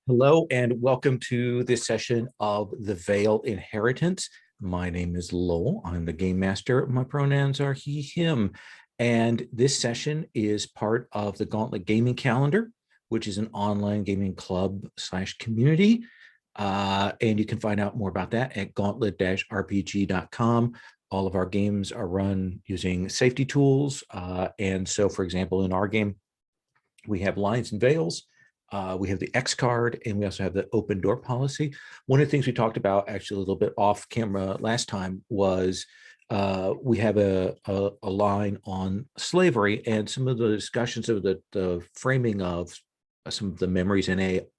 Hello and welcome to this session of the Veil Inheritance. My name is Lowell. I'm the game master. My pronouns are he, him. And this session is part of the Gauntlet Gaming Calendar, which is an online gaming club / community. And you can find out more about that at gauntlet-rpg.com. All of our games are run using safety tools. And so, for example, in our game, we have Lines and Veils. We have the X card, and we also have the open door policy. One of the things we talked about actually a little bit off camera last time was we have a line on slavery, and some of the discussions of the framing of some of the memories and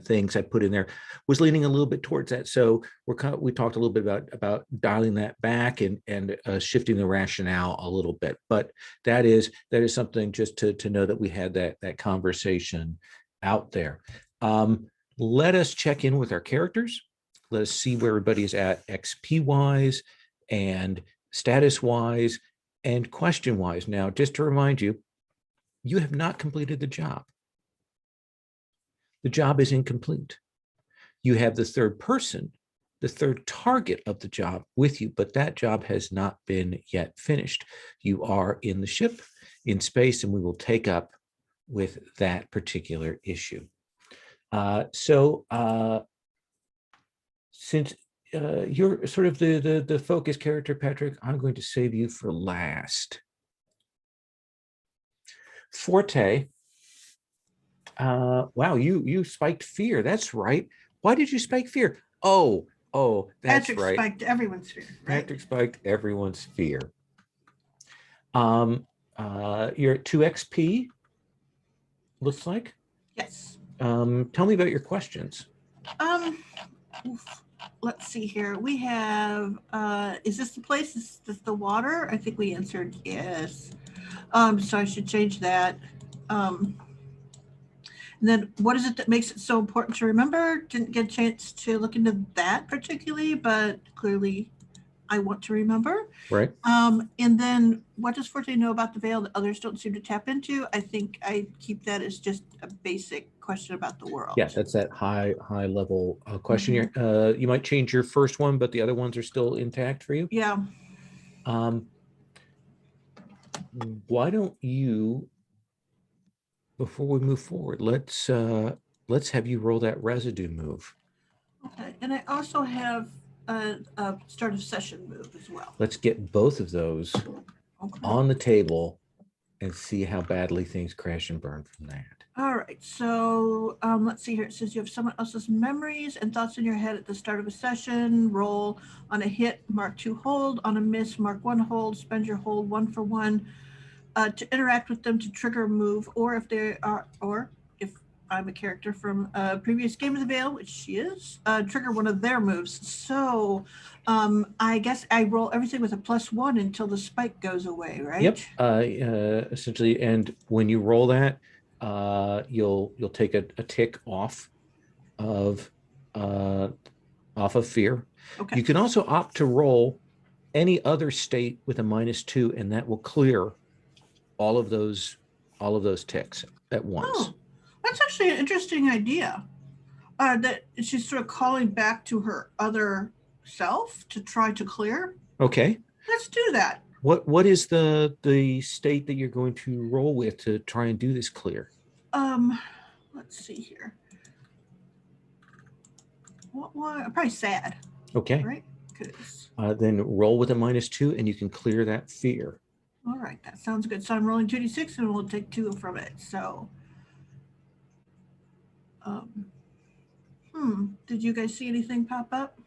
things I put in there was leaning a little bit towards that. So we talked a little bit about dialing that back and shifting the rationale a little bit. But that is something just to know that we had that conversation out there. Let us check in with our characters. Let us see where everybody is at XP wise and status wise and question wise. Now, just to remind you, you have not completed the job. The job is incomplete. You have the third person, the third target of the job with you, but that job has not been yet finished. You are in the ship, in space, and we will take up with that particular issue. Since you're sort of the focus character, Patrick, I'm going to save you for last. Forte. Wow, you spiked fear. That's right. Why did you spike fear? Oh, that's Patrick right. spiked everyone's fear. Right? Patrick spiked everyone's fear. You're at 2 XP. Looks like. Yes. Tell me about your questions. Let's see here. We have, is this the place? Is this the water? I think we answered yes. So I should change that. And then what is it that makes it so important to remember? Didn't get a chance to look into that particularly, but clearly I want to remember. Right. And then what does Forte know about the veil that others don't seem to tap into? I think I keep that as just a basic question about the world. Yeah, that's that high level question. Mm-hmm. You might change your first one, but the other ones are still intact for you. Yeah. Why don't you, before we move forward, let's have you roll that residue move. Okay, and I also have a start of session move as well. Let's get both of those on the table and see how badly things crash and burn from that. All right, so let's see here. It says you have someone else's memories and thoughts in your head at the start of a session. Roll on a hit, mark 2 hold. On a miss, mark 1 hold. Spend your hold 1 for 1 to interact with them to trigger a move, or if they are, or if I'm a character from a previous game of the Veil, which she is, trigger one of their moves. So I guess I roll everything with a +1 until the spike goes away, right? Yep. Essentially, and when you roll that, you'll take a tick off of fear. Okay. You can also opt to roll any other state with a -2, and that will clear all of those ticks at once. Oh, that's actually an interesting idea. That she's sort of calling back to her other self to try to clear. Okay. Let's do that. What is the state that you're going to roll with to try and do this clear? Let's see here. What? Probably sad. Okay. Right. Then roll with a -2, and you can clear that fear. All right, that sounds good. So I'm rolling 2d6, and we'll take 2 from it. So, did you guys see anything pop up?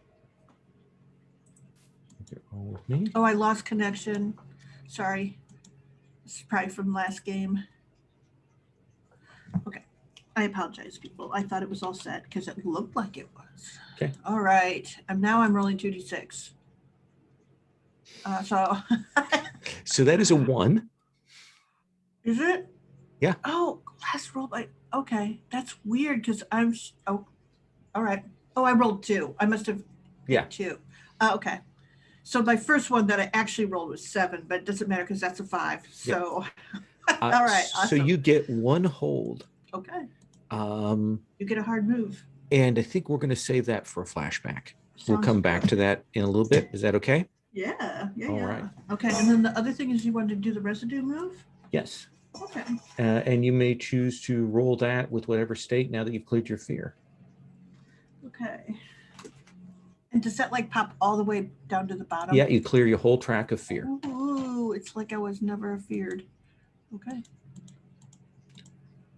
With me. Oh, I lost connection. Sorry. This is probably from last game. Okay. I apologize, people. I thought it was all set because it looked like it was. Okay. All right. Now I'm rolling 2d6. So that is a 1. Is it? Yeah. Oh, last roll by. Okay, that's weird because I'm. Oh, all right. Oh, I rolled 2. I must have. Yeah. 2. Okay. So my first one that I actually rolled was 7, but it doesn't matter because that's a 5. So, Yep. all right. Awesome. So you get 1 hold. Okay. You get a hard move. And I think we're going to save that for a flashback. We'll Sounds come back good. to that in a little bit. Is that okay? Yeah, yeah, All yeah. right. Okay, and then the other thing is you wanted to do the residue move? Yes. Okay. And you may choose to roll that with whatever state now that you've cleared your fear. Okay. And does that like pop all the way down to the bottom? Yeah, you clear your whole track of fear. Ooh, it's like I was never feared. Okay.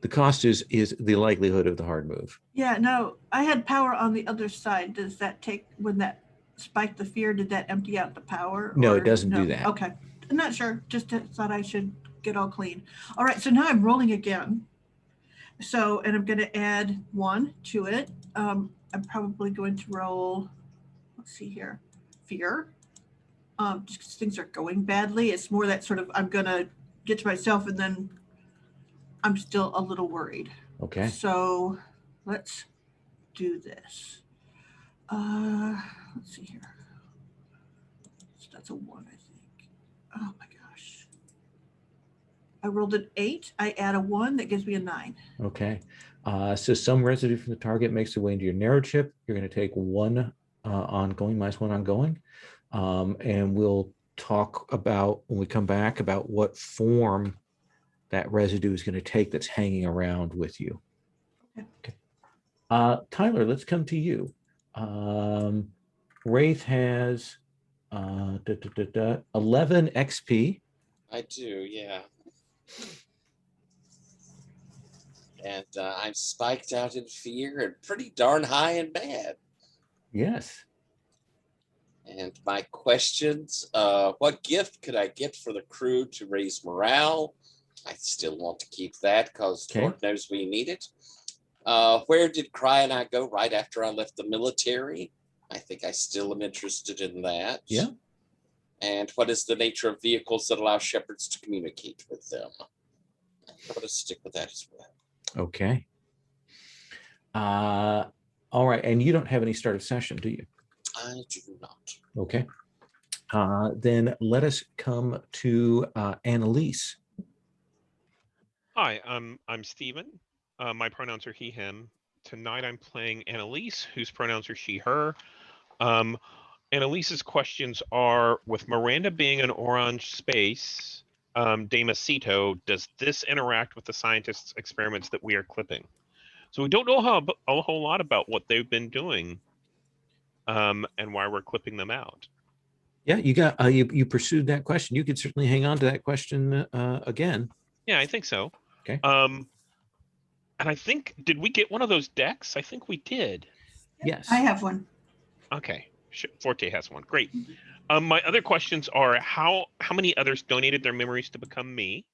The cost is the likelihood of the hard move. Yeah, no, I had power on the other side. Does that take, when that spiked the fear, did that empty out the power? No, or it doesn't do no? that. Okay. I'm not sure. Just thought I should get all clean. All right, so now I'm rolling again. So, and I'm going to add 1 to it. I'm probably going to roll, let's see here, fear. Just 'cause things are going badly. It's more that sort of, I'm going to get to myself and then I'm still a little worried. Okay. So let's do this. Let's see here. So that's a 1, I think. Oh my gosh. I rolled an 8. I add a 1. That gives me a 9. Okay. So some residue from the target makes their way into your narrow chip. You're going to take 1 ongoing, -1 ongoing. And we'll talk about, when we come back, about what form that residue is going to take that's hanging around with you. Okay. Tyler, let's come to you. Wraith has 11 XP. I do, yeah. And I'm spiked out in fear and pretty darn high and bad. Yes. And my questions, what gift could I get for the crew to raise morale? I still want to keep that because Okay. Lord knows we need it. Where did Cry and I go right after I left the military? I think I still am interested in that. Yeah. And what is the nature of vehicles that allow shepherds to communicate with them? I'm going to stick with that as well. Okay. All right. And you don't have any start of session, do you? I do not. Okay. Then let us come to Annalise. Hi, I'm Steven. My pronouns are he, him. Tonight I'm playing Annalise, whose pronouns are she, her. Annalise's questions are, with Miranda being an orange space, Damasito, does this interact with the scientists' experiments that we are clipping? So we don't know a whole lot about what they've been doing and why we're clipping them out. Yeah, you got you pursued that question. You could certainly hang on to that question again. Yeah, I think so. Okay. And I think, did we get one of those decks? I think we did. Yes. I have one. Okay. Forte has one. Great. My other questions are how many others donated their memories to become me?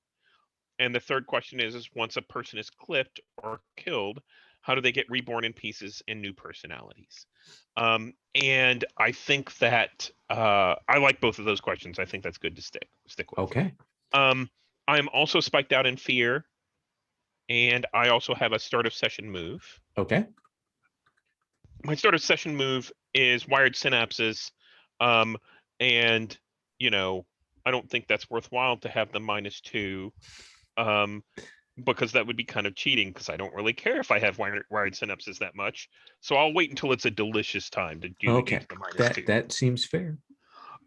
And the third question is once a person is clipped or killed, how do they get reborn in pieces in new personalities? And I think that I like both of those questions. I think that's good to stick with. Okay. I'm also spiked out in fear, and I also have a start of session move. Okay. My start of session move is wired synapses, and I don't think that's worthwhile to have the -2, because that would be kind of cheating, because I don't really care if I have wired synapses that much. So I'll wait until it's a delicious time to do Okay. the -2. That seems fair.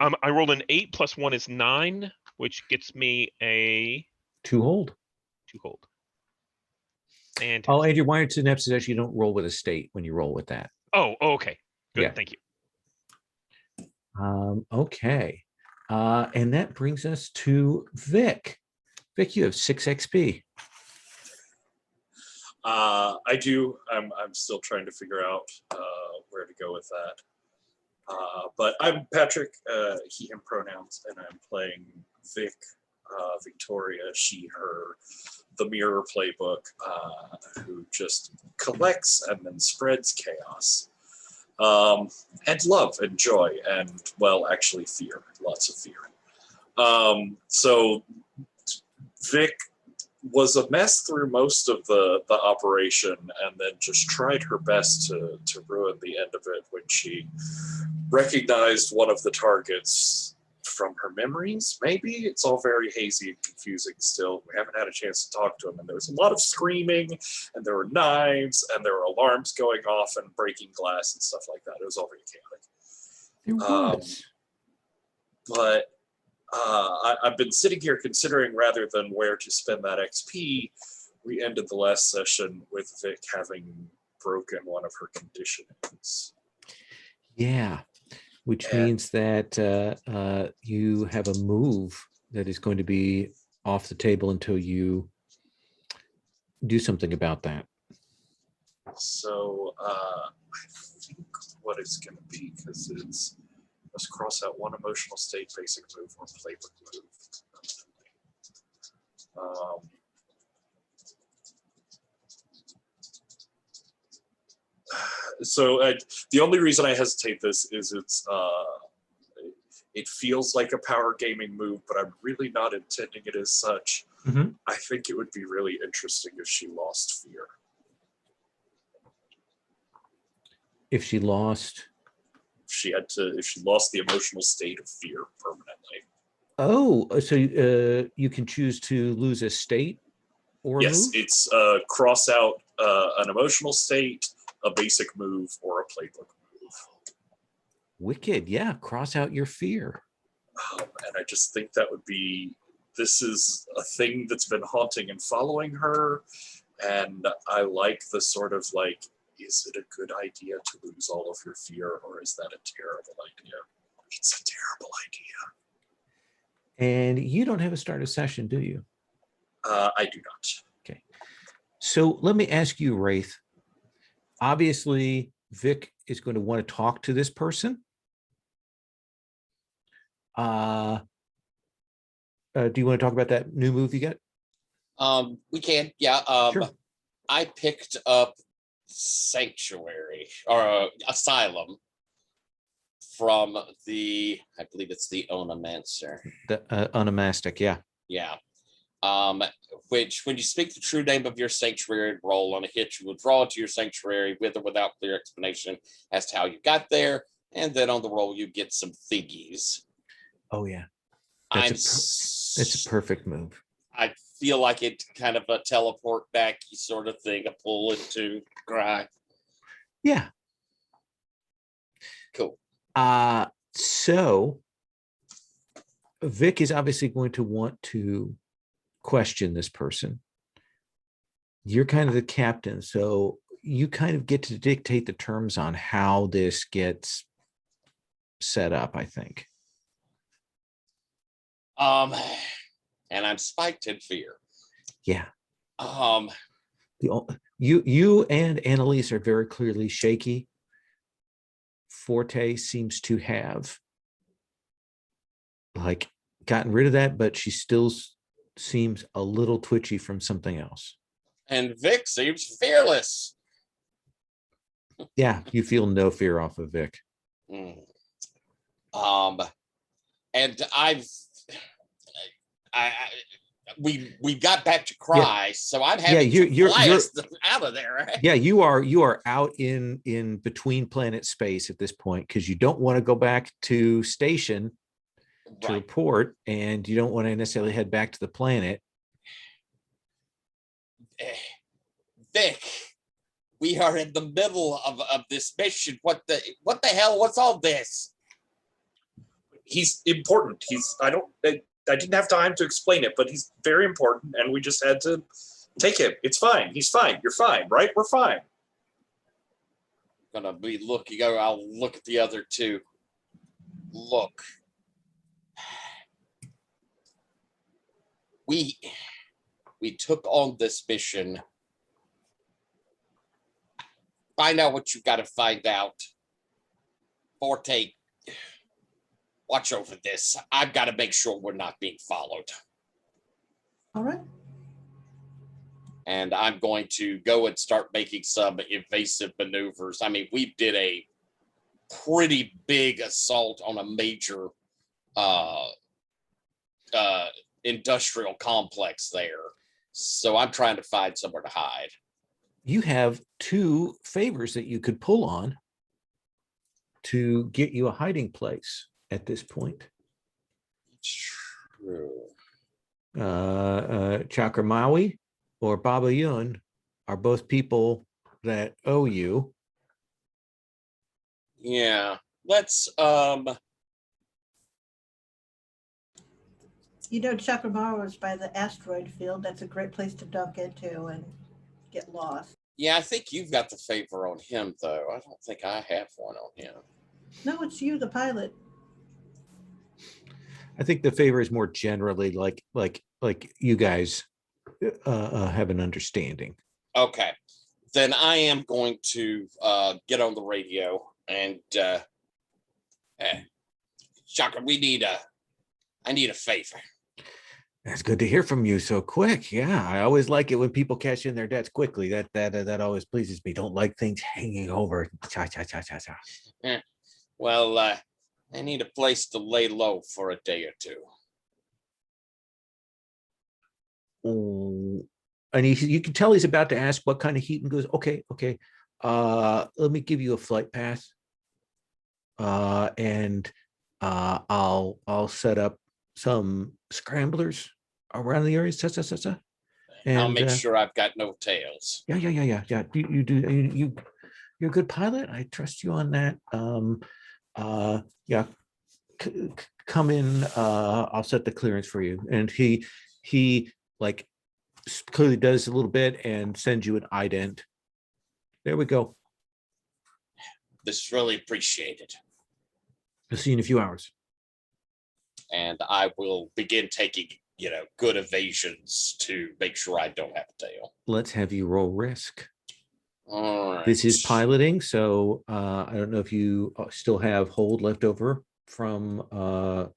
I rolled an 8 + 1 is 9, which gets me a 2 hold. 2 hold. And Oh, and your wired synapses actually don't roll with a state when you roll with that. oh, okay, good. Yeah. Thank you. Okay. And that brings us to Vic. Vic, you have 6 XP. I do. I'm still trying to figure out where to go with that. But I'm Patrick, he, him pronouns, and I'm playing Vic, Victoria, she, her, the Mirror Playbook, who just collects and then spreads chaos. And love and joy and, well, actually fear, lots of fear. So Vic was a mess through most of the operation and then just tried her best to ruin the end of it when she recognized one of the targets from her memories, maybe. It's all very hazy and confusing still. We haven't had a chance to talk to him, and there was a lot of screaming, and there were knives, and there were alarms going off and breaking glass and stuff like that. It was all very chaotic. There was. But I've been sitting here considering, rather than where to spend that XP, we ended the last session with Vic having broken one of her conditionings. Yeah, which And- means that you have a move that is going to be off the table until you do something about that. So I think what it's going to be, because it's, let's cross out one emotional state, basic move, or playbook move. So the only reason I hesitate this is it feels like a power gaming move, but I'm really not intending it as such. Mhm. I think it would be really interesting if she lost fear. If she lost, If she lost the emotional state of fear permanently. so you can choose to lose a state or a Yes, move? it's cross out an emotional state, a basic move, or a playbook move. Wicked. Yeah, cross out your fear. And I just think that would be, this is a thing that's been haunting and following her. And I like the sort of like, is it a good idea to lose all of your fear, or is that a terrible idea? It's a terrible idea. And you don't have a start of session, do you? I do not. Okay. So let me ask you, Wraith. Obviously, Vic is going to want to talk to this person. Do you want to talk about that new move you got? We can, yeah. Sure. I picked up Sanctuary or Asylum from I believe it's the Onomancer. The onomastic, yeah. Yeah. Which when you speak the true name of your sanctuary roll on a hit, you will draw to your sanctuary with or without clear explanation as to how you got there. And then on the roll, you get some thingies. Oh, yeah. That's That's a perfect move. I feel like it kind of a teleport back sort of thing, a pull into cry. Yeah. Cool. So Vic is obviously going to want to question this person. You're kind of the captain, so you kind of get to dictate the terms on how this gets set up, I think. And I'm spiked in fear. Yeah. Um, You and Annalise are very clearly shaky. Forte seems to have like gotten rid of that, but she still seems a little twitchy from something else. and Vic seems fearless. Yeah, you feel no fear off of Vic. Mm. And we got back to cry, so I'm having you're blast out of there. Right? Yeah, you are out in between planet space at this point because you don't want to go back to station to Right. report, and you don't want to necessarily head back to the planet. Vic, we are in the middle of this mission. What the hell? What's all this? He's important. I didn't have time to explain it, but he's very important, and we just had to take him. It's fine. He's fine. You're fine, right? We're fine. Gonna be looking. I'll look at the other two. Look, we took on this mission. Find out what you got to find out. Forte, watch over this. I've got to make sure we're not being followed. All right. And I'm going to go and start making some evasive maneuvers. I mean, we did a pretty big assault on a major industrial complex there. So I'm trying to find somewhere to hide. You have two favors that you could pull on to get you a hiding place at this point. True. Chakramawi or Baba Yun are both people that owe you. Yeah. Let's You know, Chakramawa is by the asteroid field. That's a great place to dunk into and get lost. yeah, I think you've got the favor on him though. I don't think I have one on him. No, it's you, the pilot. I think the favor is more generally like you guys have an understanding. Okay. Then I am going to get on the radio and Chakra, I need a favor. That's good to hear from you so quick. Yeah, I always like it when people cash in their debts quickly. That always pleases me. Don't like things hanging over. Cha cha cha cha cha. Well, I need a place to lay low for a day or two. Oh, and you can tell he's about to ask what kind of heat, and goes, okay. Let me give you a flight pass. And I'll set up some scramblers around the area. And I'll make sure I've got no tails. Yeah. You do. You're a good pilot. I trust you on that. Yeah. Come in. I'll set the clearance for you. And he like clearly does a little bit and sends you an ident. There we go. This is really appreciated. I'll see you in a few hours. And I will begin taking, good evasions to make sure I don't have a tail. Let's have you roll risk. All right. This is piloting, so I don't know if you still have hold left over from. I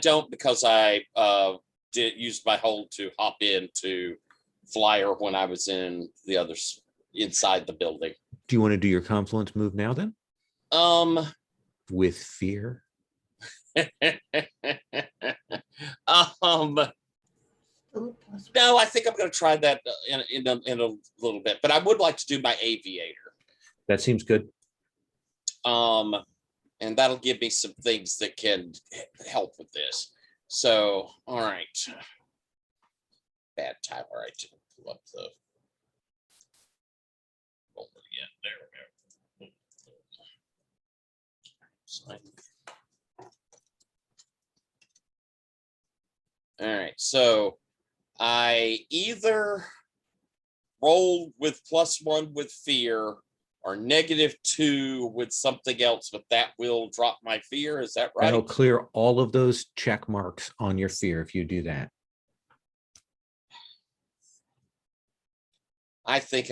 don't because I did use my hold to hop into Flyer when I was in the others inside the building. Do you want to do your confluence move now then? With fear. No, I think I'm going to try that in a little bit, but I would like to do my aviator. That seems good. And that'll give me some things that can help with this. So, all right. Bad time. All right, pull up the. Oh, yeah, there we go. Sign. All right, so I either roll with +1 with fear or -2 with something else, but that will drop my fear. Is that right? That'll clear all of those check marks on your fear if you do that. I think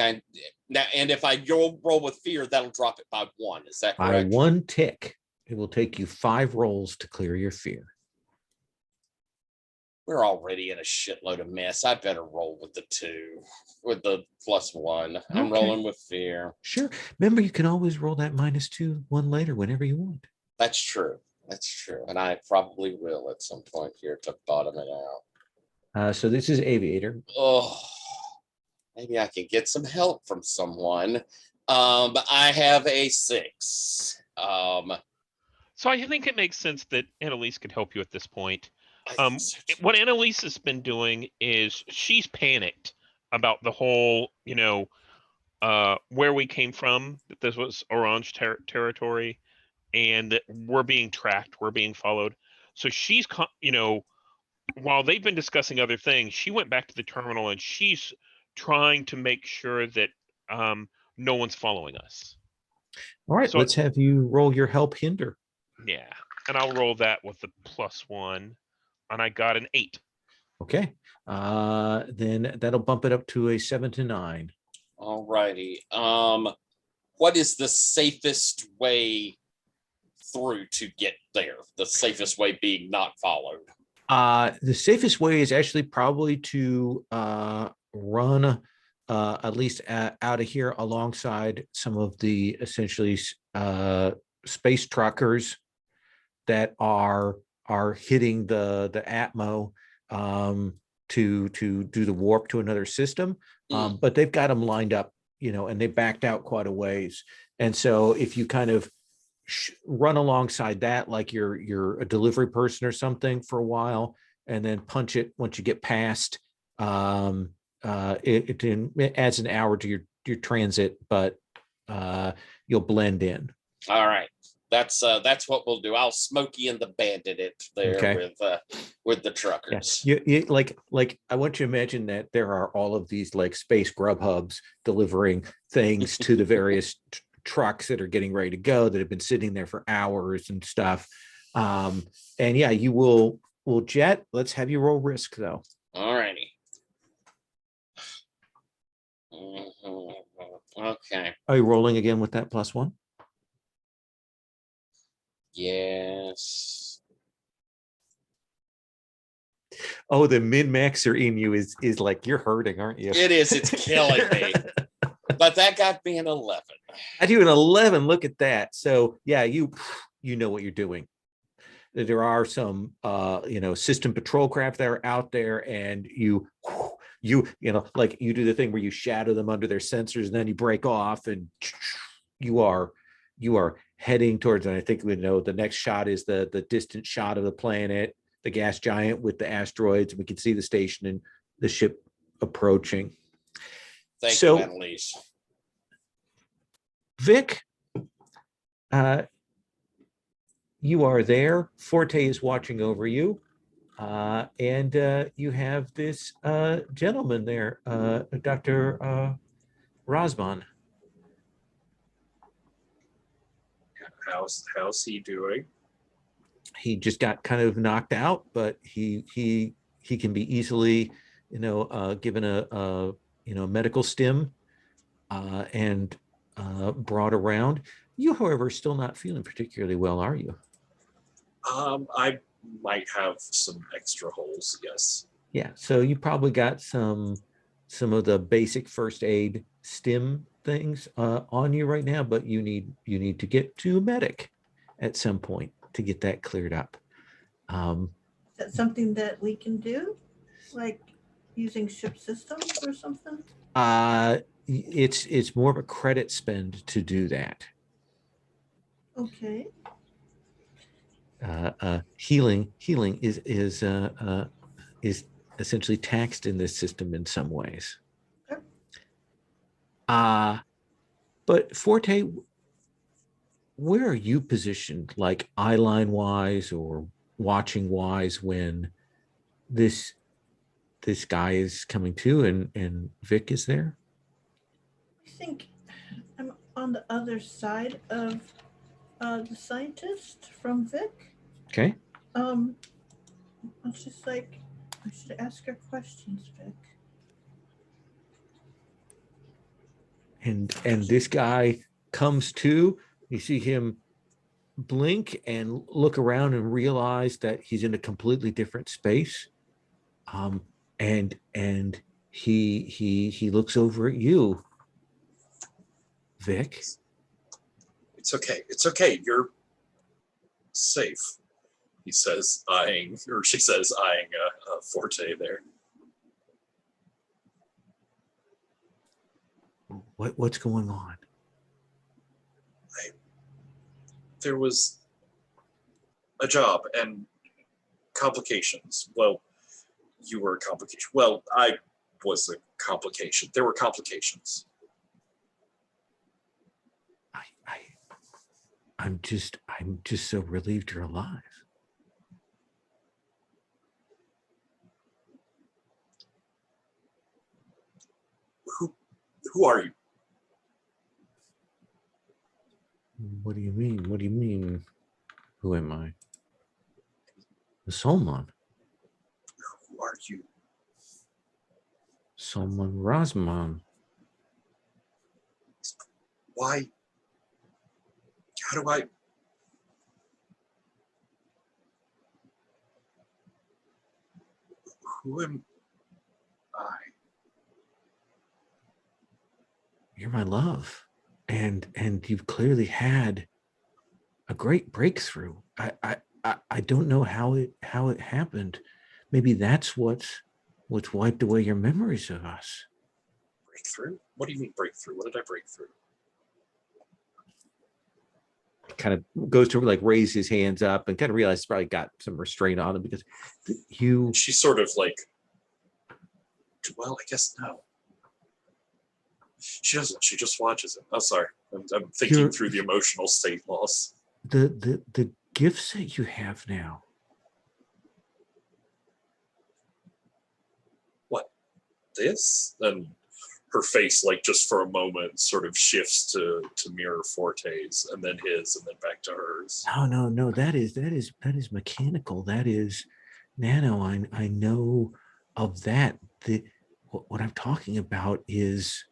now, and if I roll with fear, that'll drop it by 1. Is that By correct? 1 tick, it will take you 5 rolls to clear your fear. We're already in a shitload of mess. I better roll with the 2, with the +1. I'm Okay. rolling with fear. Sure. Remember, you can always roll that -2 one later whenever you want. That's true. That's true. And I probably will at some point here to bottom it out. So this is aviator. Oh, maybe I can get some help from someone. But I have a 6. So I think it makes sense that Annalise could help you at this point. I think so too. What Annalise has been doing is she's panicked about the whole, where we came from, that this was Orange territory, and that we're being tracked, we're being followed. So she's, while they've been discussing other things, she went back to the terminal and she's trying to make sure that no one's following us. All right, So- let's have you roll your help hinder. Yeah, and I'll roll that with the +1, and I got an 8. Okay. Then that'll bump it up to a 7 to 9. All righty. What is the safest way through to get there? The safest way being not followed. The safest way is actually probably to run at least out of here alongside some of the essentially space truckers that are hitting the Atmo to do the warp to another system. But they've got them lined up, and they backed out quite a ways. And so if you kind of run alongside that like you're a delivery person or something for a while, and then punch it once you get past. It adds an hour to your transit, but you'll blend in. All right. That's what we'll do. I'll Smokey and the Bandit it there Okay. with the truckers. You like I want you to imagine that there are all of these like space grub hubs delivering things to the various trucks that are getting ready to go that have been sitting there for hours and stuff. And yeah, you will jet. Let's have you roll risk though. All righty. Mhm. Okay. Are you rolling again with that +1? Yes. Oh, the min-maxer in you is like you're hurting, aren't you? It is. It's killing me. But that got me an 11. I do an 11. Look at that. So yeah, you know what you're doing. There are some system patrol craft that are out there, and you like you do the thing where you shadow them under their sensors and then you break off, and you are heading towards, and I think we know the next shot is the distant shot of the planet, the gas giant with the asteroids. We can see the station and the ship approaching. Thank you, Annalise. Vic, you are there. Forte is watching over you. And you have this gentleman there, Dr. Rosman. How's he doing? He just got kind of knocked out, but he can be easily, given a medical stim and brought around. You, however, are still not feeling particularly well, are you? I might have some extra holes, yes. Yeah, so you probably got some of the basic first aid stim things on you right now, but you need to get to a medic at some point to get that cleared up. Is that something that we can do, like using ship systems or something? It's more of a credit spend to do that. Okay. Healing is essentially taxed in this system in some ways. Okay. But Forte, where are you positioned, like eye line wise or watching wise, when this guy is coming to and Vic is there? I think I'm on the other side of the scientist from Vic. Okay. I was just like, I should ask her questions, Vic. And this guy comes to, you see him blink and look around and realize that he's in a completely different space. And he looks over at you, Vic. It's okay. You're safe, he says, she says, eyeing Forte there. What's going on? There was a job and complications. Well, you were a complication. Well, I was a complication. There were complications. I'm just so relieved you're alive. Who are you? What do you mean? What do you mean? Who am I? Solomon. Who are you? Solomon Rosman. Why? How do I? Who am I? You're my love. And you've clearly had a great breakthrough. I don't know how it happened. Maybe that's what's wiped away your memories of us. Breakthrough? What do you mean breakthrough? What did I break through? kind of goes to like raise his hands up and kind of realizes he's probably got some restraint on him because you. She sort of like, well, I guess no. She doesn't. She just watches it. Oh, sorry. I'm thinking through the emotional state loss. The gifts that you have now. What? This? And her face, like, just for a moment, sort of shifts to mirror Forte's, and then his, and then back to hers. No. That is mechanical. That is nano. I know of that. What I'm talking about is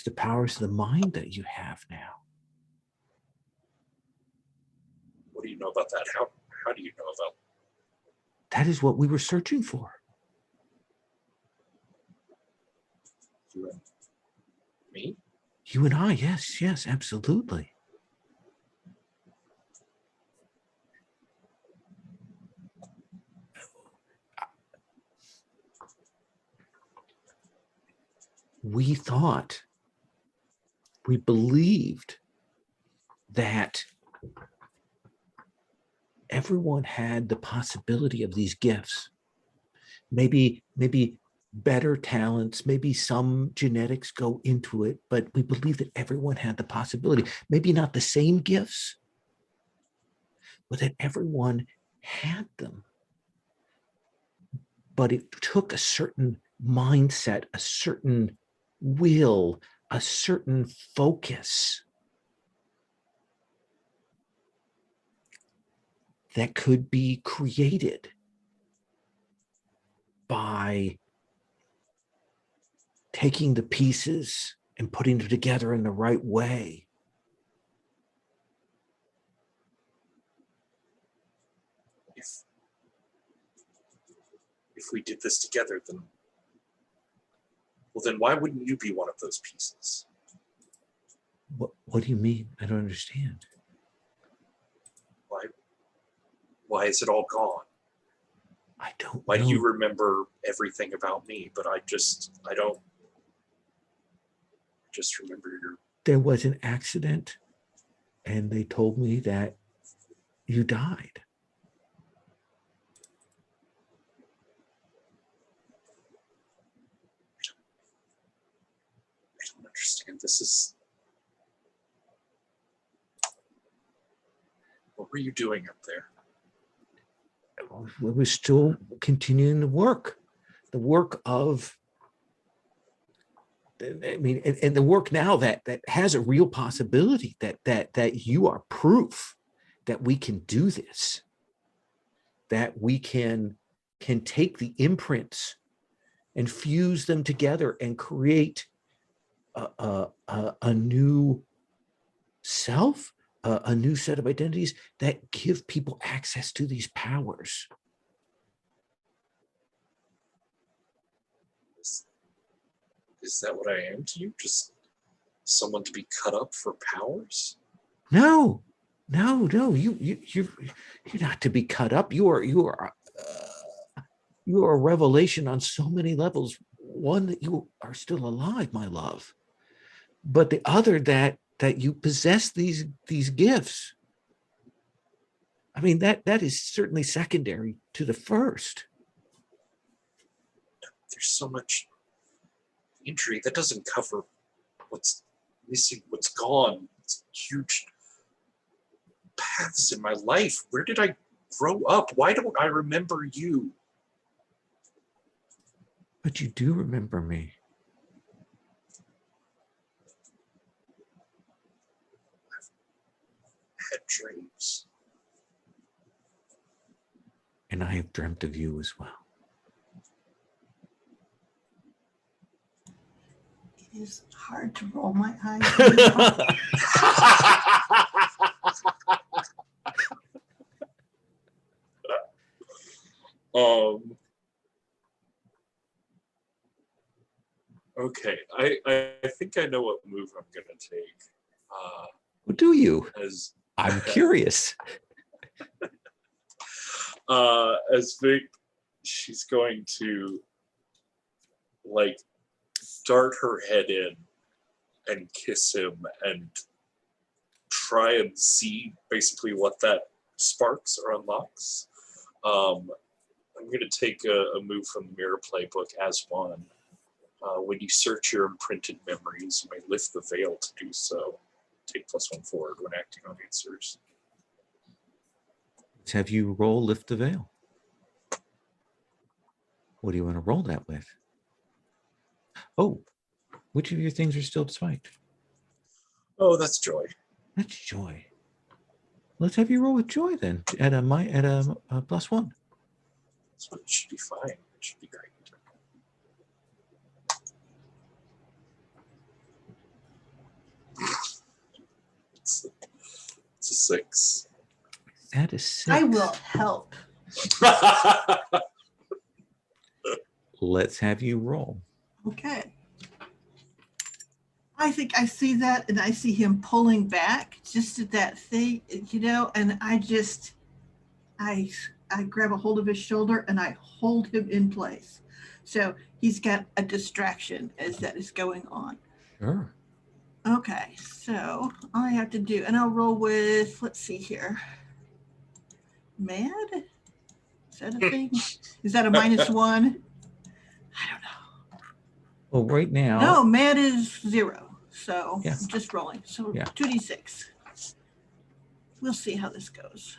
the powers of the mind that you have now. What do you know about that? How do you know about That is what we were searching for. you and me? You and I, yes, absolutely. We thought, we believed that everyone had the possibility of these gifts. Maybe better talents, maybe some genetics go into it, but we believe that everyone had the possibility. Maybe not the same gifts, but that everyone had them. But it took a certain mindset, a certain will, a certain focus that could be created by taking the pieces and putting them together in the right way. If we did this together, then why wouldn't you be one of those pieces? What do you mean? I don't understand. Why is it all gone? I don't Why know. do you remember everything about me, but I don't. Just remember There was an accident and they told me that you died. I don't understand. This is. What were you doing up there? We were still continuing the work of, I mean, and the work now that has a real possibility that you are proof that we can do this, that we can take the imprints and fuse them together and create a new self, a new set of identities that give people access to these powers. Is that what I am to you? Just someone to be cut up for powers? No, you're not to be cut up. You are a revelation on so many levels. One, that you are still alive, my love, but the other, that you possess these gifts. I mean, that is certainly secondary to the first. There's so much injury that doesn't cover what's missing, what's gone. It's huge paths in my life. Where did I grow up? Why don't I remember you? But you do remember me. I had dreams. And I have dreamt of you as well. It is hard to roll my eyes. Okay, I think I know what move I'm gonna take. What do you? As I'm curious. as Vic, she's going to like dart her head in and kiss him and try and see basically what that sparks or unlocks. I'm going to take a move from the Mirror Playbook as one. When you search your imprinted memories, you may lift the veil to do so. Take +1 forward when acting on answers. Let's have you roll lift the veil. What do you want to roll that with? Oh, which of your things are still spiked? Oh, that's joy. That's joy. Let's have you roll with joy then at a +1. So it should be fine. It should be great. It's a 6. That is 6. I will help. Let's have you roll. Okay. I think I see that, and I see him pulling back just at that thing, and I grab a hold of his shoulder and I hold him in place. So he's got a distraction as that is going on. Sure. Okay, so all I have to do, and I'll roll with, let's see here. Mad? Is that a thing? Is that a -1? I don't know. Well, right now, No, mad is 0. So Yeah. I'm just rolling. So Yeah. 2d6. We'll see how this goes.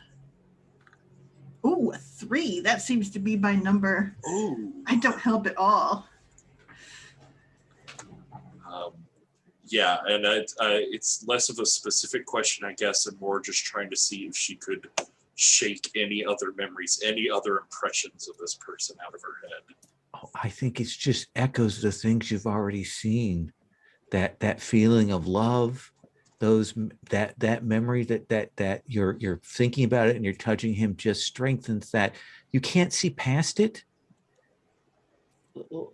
Ooh, a 3. That seems to be my number. Ooh. I don't help at all. Yeah, and it's less of a specific question, I guess, and more just trying to see if she could shake any other memories, any other impressions of this person out of her head. oh, I think it's just echoes the things you've already seen. That feeling of love, that memory that you're thinking about it and you're touching him just strengthens that. You can't see past it.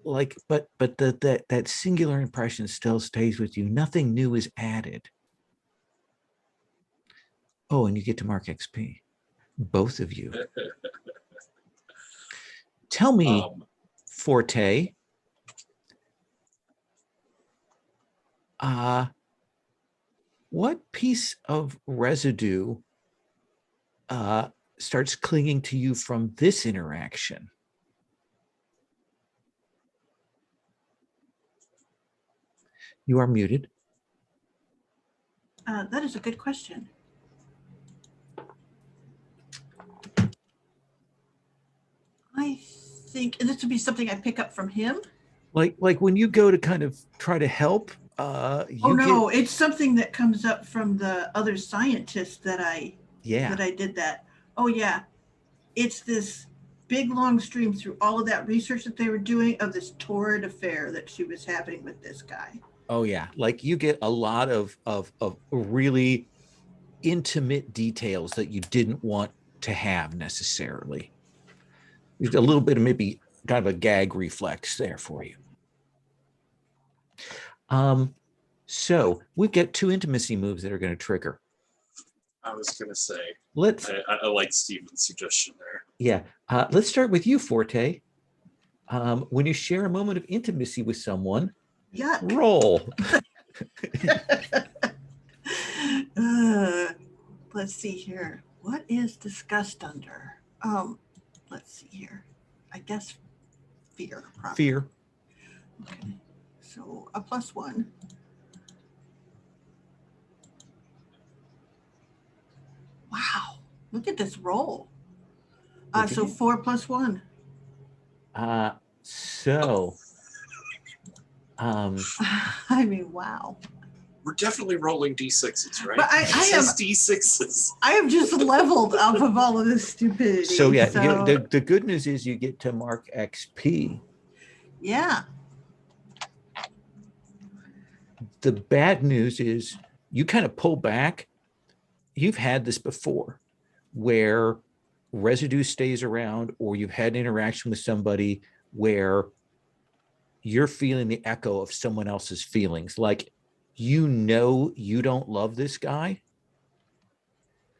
Like, but that singular impression still stays with you. Nothing new is added. Oh, and you get to mark XP, both of you. Tell me, Forte, what piece of residue starts clinging to you from this interaction? You are muted. That is a good question. I think, and this would be something I pick up from him. Like when you go to kind of try to help, Oh no, it's something that comes up from the other scientists that I did that. Oh yeah, it's this big long stream through all of that research that they were doing of this torrid affair that she was having with this guy. Oh yeah, like you get a lot of really intimate details that you didn't want to have necessarily. There's a little bit of maybe kind of a gag reflex there for you. So we've got 2 intimacy moves that are going to trigger. I was going to say, Let's I like Steven's suggestion there. yeah, let's start with you, Forte. When you share a moment of intimacy with someone, Yuck. roll. Let's see here. What is disgust under? Let's see here. I guess fear. Probably. Fear. Okay. So a +1. Wow. Look at this roll. Look at So you. 4 + 1. So I mean, wow. We're definitely rolling D6s, right? But I It am says D6s. I have just leveled off of all of this stupidity. so yeah, the good news is you get to mark XP. Yeah. The bad news is you kind of pull back. You've had this before where residue stays around, or you've had an interaction with somebody where you're feeling the echo of someone else's feelings. Like, you know, you don't love this guy,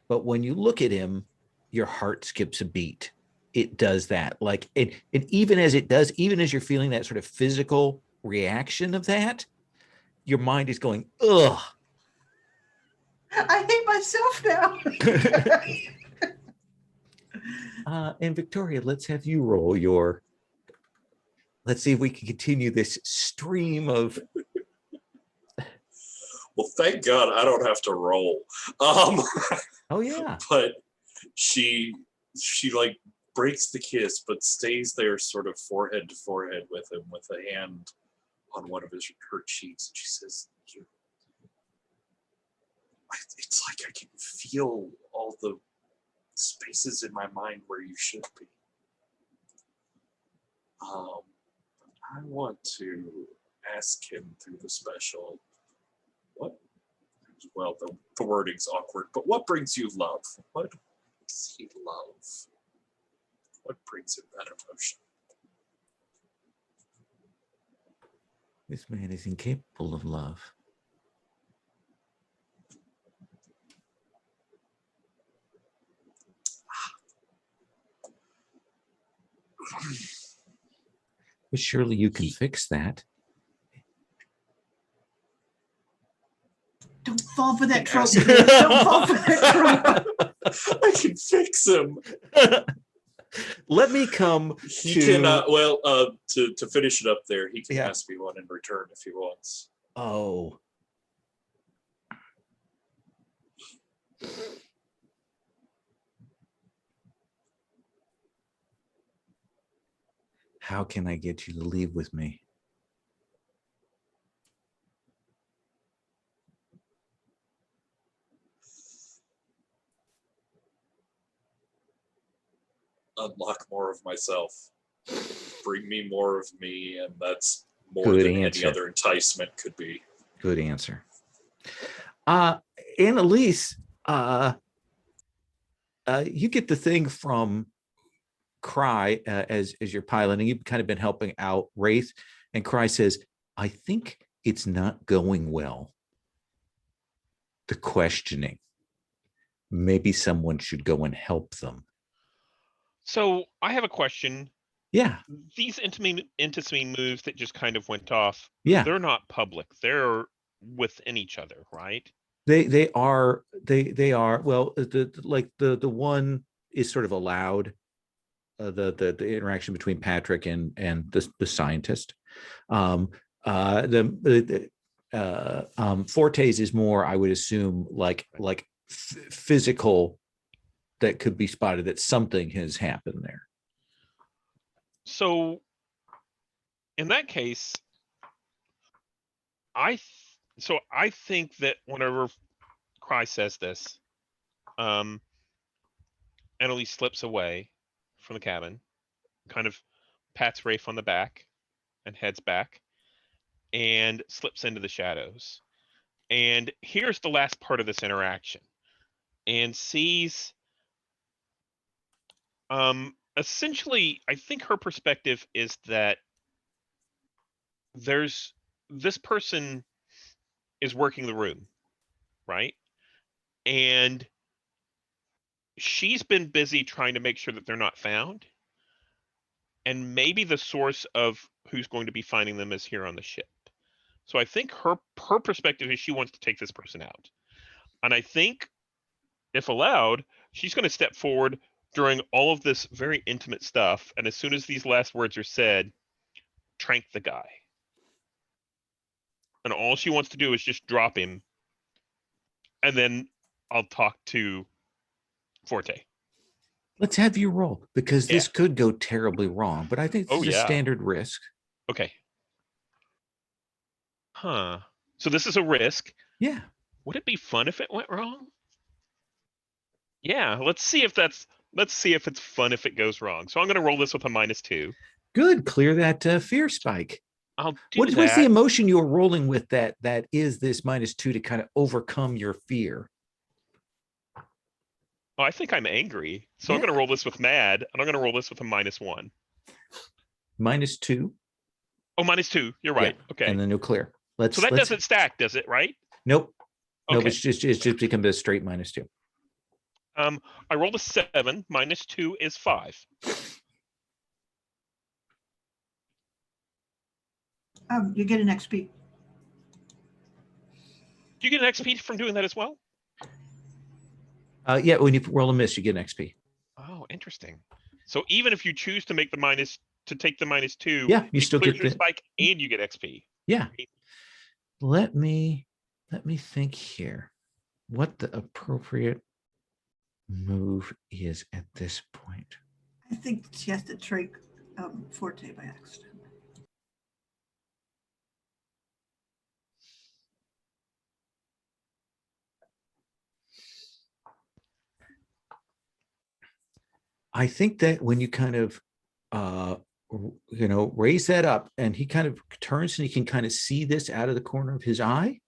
but when you look at him, your heart skips a beat. It does that. Like, and even as it does, even as you're feeling that sort of physical reaction of that, your mind is going, ugh. I hate myself now. And Victoria, let's have you roll your. Let's see if we can continue this stream of. Well, thank God I don't have to roll. Oh yeah. But she like breaks the kiss, but stays there sort of forehead to forehead with him, with a hand on one of her cheeks. And she says, it's like I can feel all the spaces in my mind where you should be. I want to ask him through the special, well, the wording's awkward, but what brings you love? What does he love? What brings him that emotion? This man is incapable of love. But surely you can fix that. Don't fall for that trope. Ask- Viv. Don't fall for that trope. I can fix him. Let me come He to. cannot. Well, to finish it up there, he can Yeah. ask me one in return if he wants. Oh. How can I get you to leave with me? Unlock more of myself. Bring me more of me, and that's more Good than answer. any other enticement could be. Good answer. Annalise, you get the thing from Cry as you're piloting. You've kind of been helping out Wraith, and Cry says, I think it's not going well. The questioning. Maybe someone should go and help them. So I have a question. Yeah, These intimacy moves that just kind of went off, yeah. they're not public. They're within each other, right? They are well, the one is sort of allowed, the interaction between Patrick and the scientist. Forte's is more, I would assume, like physical, that could be spotted that something has happened there. So in that case, I think that whenever Cry says this, Annalise slips away from the cabin, kind of pats Rafe on the back and heads back and slips into the shadows. And here's the last part of this interaction, and sees essentially, I think her perspective is that this person is working the room, right? And she's been busy trying to make sure that they're not found. And maybe the source of who's going to be finding them is here on the ship. So I think her perspective is she wants to take this person out. And I think, if allowed, she's going to step forward during all of this very intimate stuff. And as soon as these last words are said, trank the guy. And all she wants to do is just drop him. And then I'll talk to Forte. Let's have you roll, because this Yeah. could go terribly wrong, but I think this Oh, is a yeah. standard risk. Okay. Huh. So this is a risk. Yeah. Would it be fun if it went wrong? Yeah, let's see if it's fun if it goes wrong. So I'm going to roll this with a -2. Good. Clear that fear spike. I'll do What's that. the emotion you're rolling with that is this -2 to kind of overcome your fear? Oh, I think I'm angry. So I'm Yeah. going to roll this with mad, and I'm going to roll this with a -1. -2. Oh, -2. You're right. Okay. And then you'll clear. So that doesn't stack, does it? Right? Nope. Nope. Okay. It's just become a straight -2. I rolled a 7. -2 is 5. You get an XP. Do you get an XP from doing that as well? Yeah, when you roll a miss, you get an XP. Oh, interesting. So even if you choose to make take the -2, Yeah, you it still clears get your the. spike and you get XP. Yeah. Let me think here. What the appropriate move is at this point. I think she has to trade Forte by accident. I think that when you kind of raise that up and he kind of turns and he can kind of see this out of the corner of his eye.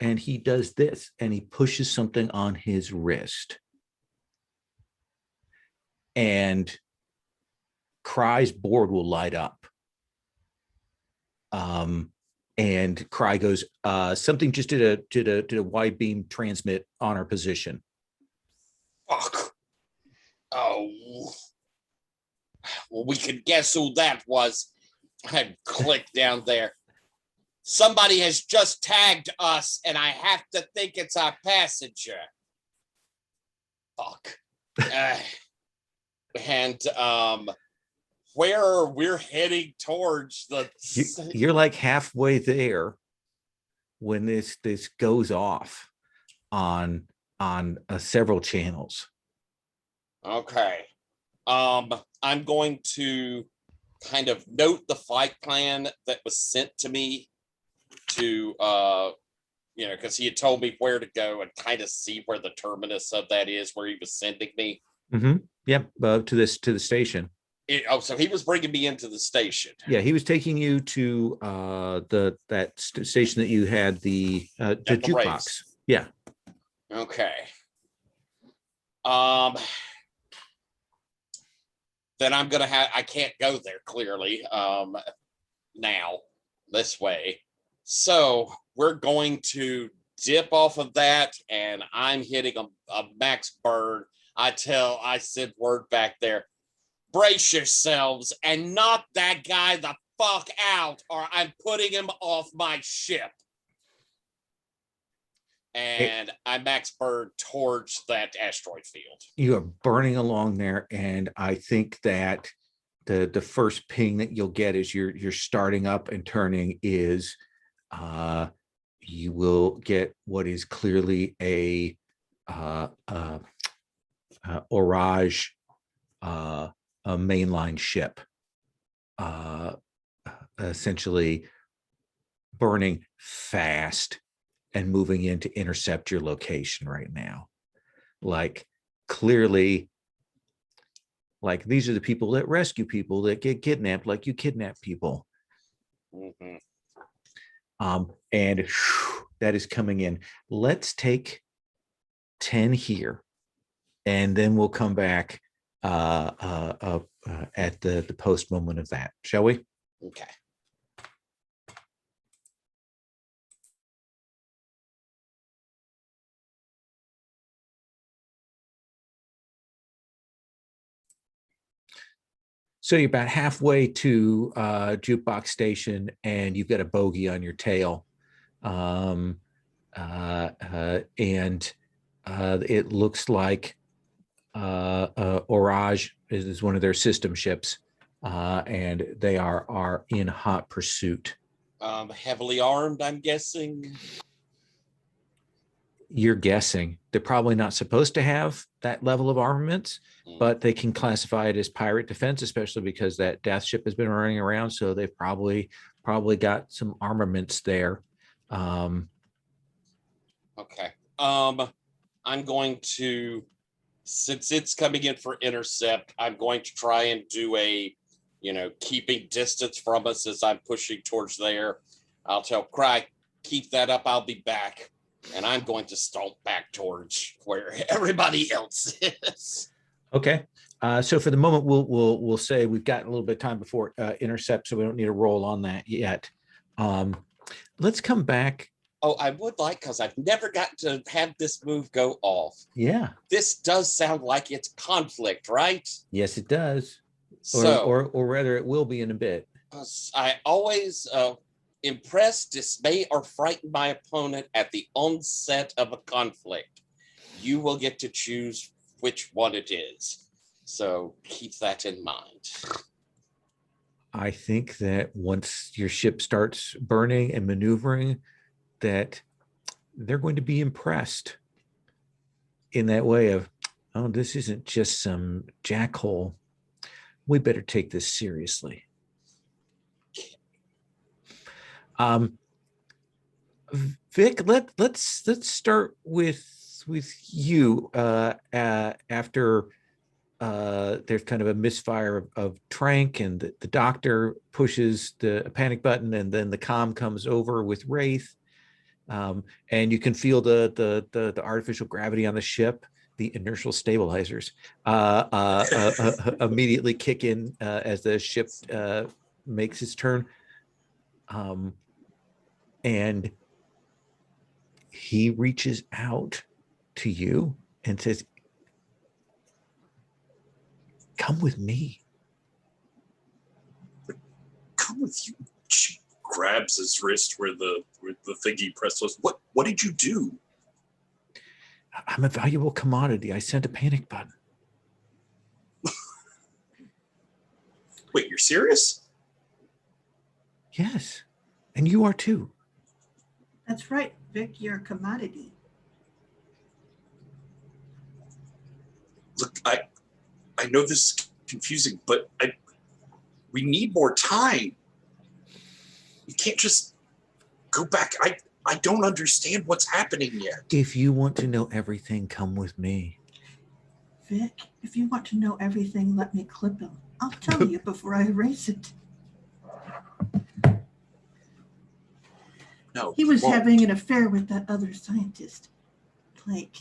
And he does this and he pushes something on his wrist. And Cry's board will light up. And Cry goes, something just did a wide beam transmit on our position. Fuck. Oh. Well, we could guess who that was. I clicked down there. Somebody has just tagged us, and I have to think it's our passenger. Fuck. And where we're heading towards the. You're like halfway there when this goes off on several channels. Okay. I'm going to kind of note the flight plan that was sent to me to because he had told me where to go and kind of see where the terminus of that is, where he was sending me. Mm-hmm. Yep, to the station. So he was bringing me into the station. Yeah, he was taking you to that station that you had the jukebox. Race. Yeah. Okay. Then I'm gonna I can't go there clearly now this way. So we're going to dip off of that, and I'm hitting a max burn. I said word back there. Brace yourselves and knock that guy the fuck out, or I'm putting him off my ship. And I max burn towards that asteroid field. You are burning along there, and I think that the first ping that you'll get as you're starting up and turning is you will get what is clearly a Orage a mainline ship, essentially burning fast and moving in to intercept your location right now. Like, clearly, like, these are the people that rescue people that get kidnapped, like you kidnap people. Mm-hmm. And that is coming in. Let's take 10 here, and then we'll come back at the post moment of that, shall we? Okay. So you're about halfway to Jukebox Station, and you've got a bogey on your tail. And it looks like Orage is one of their system ships, and they are in hot pursuit. Heavily armed, I'm guessing. You're guessing. They're probably not supposed to have that level of armaments, but they can classify it as pirate defense, especially because that death ship has been running around. So they've probably got some armaments there. Okay. I'm going to, since it's coming in for intercept, I'm going to try and do a, keeping distance from us as I'm pushing towards there. I'll tell Cry, keep that up. I'll be back. And I'm going to stomp back towards where everybody else is. Okay. So for the moment, we'll say we've got a little bit of time before intercept, so we don't need to roll on that yet. Let's come back. Oh, I would like, because I've never gotten to have this move go off. Yeah. This does sound like it's conflict, right? Yes, it does. So, or rather, it will be in a bit. I always, impress, dismay, or frighten my opponent at the onset of a conflict. You will get to choose which one it is. So keep that in mind. I think that once your ship starts burning and maneuvering, that they're going to be impressed in that way of, oh, this isn't just some jackhole. We better take this seriously. Vic, let's start with you. After there's kind of a misfire of Trank, and the doctor pushes the panic button, and then the comm comes over with Wraith, and you can feel the artificial gravity on the ship, the inertial stabilizers immediately kick in as the ship makes its turn, and he reaches out to you and says, "Come with me." Come with you. She grabs his wrist where the thingy press was. What did you do? I'm a valuable commodity. I sent a panic button. Wait, you're serious? Yes, and you are too. That's right, Vic, you're a commodity. Look, I know this is confusing, but we need more time. You can't just go back. I don't understand what's happening yet. If you want to know everything, come with me. Vic, if you want to know everything, let me clip him. I'll tell you before I erase it. No. He was won't. having an affair with that other scientist. Like,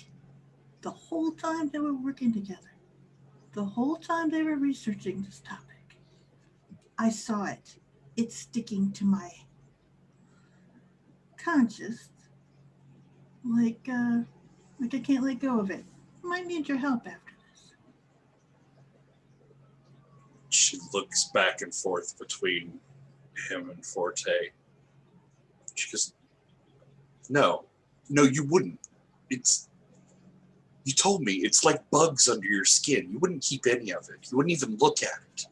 the whole time they were working together. The whole time they were researching this topic. I saw it. It's sticking to my conscious. Like I can't let go of it. Might need your help after this. She looks back and forth between him and Forte. She goes, no, you wouldn't. You told me it's like bugs under your skin. You wouldn't keep any of it. You wouldn't even look at it.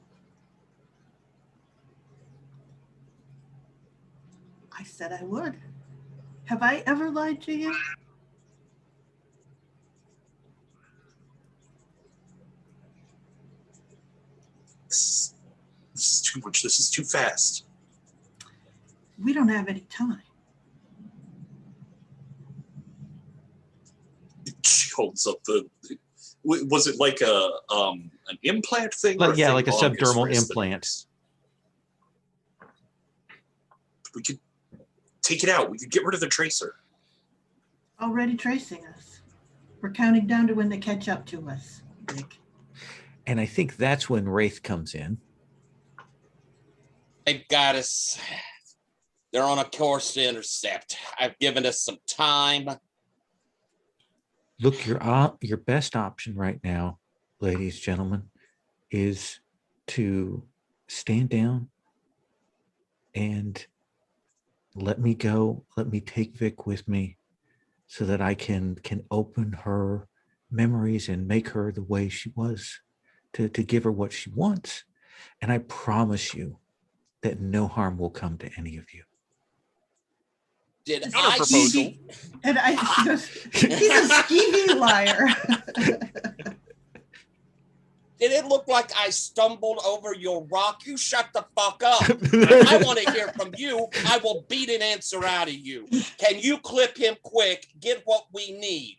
I said I would. Have I ever lied to you? This is too much. This is too fast. We don't have any time. She holds up was it like an implant thing? Like, yeah, thing like a on his subdermal wrist that implant. we could take it out. We could get rid of the tracer. Already tracing us. We're counting down to when they catch up to us, Nick. And I think that's when Wraith comes in. They've got us. They're on a course to intercept. I've given us some time. Look, your best option right now, ladies, gentlemen, is to stand down and let me go. Let me take Vic with me so that I can open her memories and make her the way she was, to give her what she wants. And I promise you that no harm will come to any of you. Did It's I proposal. And she goes, he's a skeevy liar. Did it look like I stumbled over your rock? You shut the fuck up. I want to hear from you. I will beat an answer out of you. Can you clip him quick? Get what we need.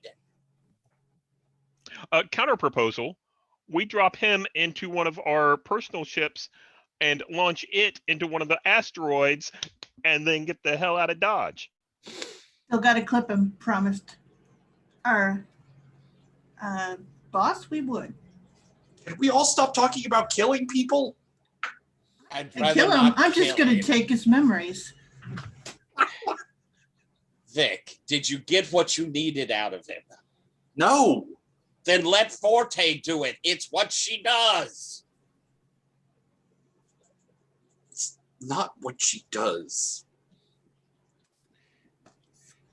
Counter proposal: we drop him into one of our personal ships and launch it into one of the asteroids, and then get the hell out of Dodge. Still got to clip him, promised our boss we would. Can we all stop talking about killing people? I'd And rather kill him. not I'm just kill going to him. take his memories. Vic, did you get what you needed out of him? No. Then let Forte do it. It's what she does. It's not what she does.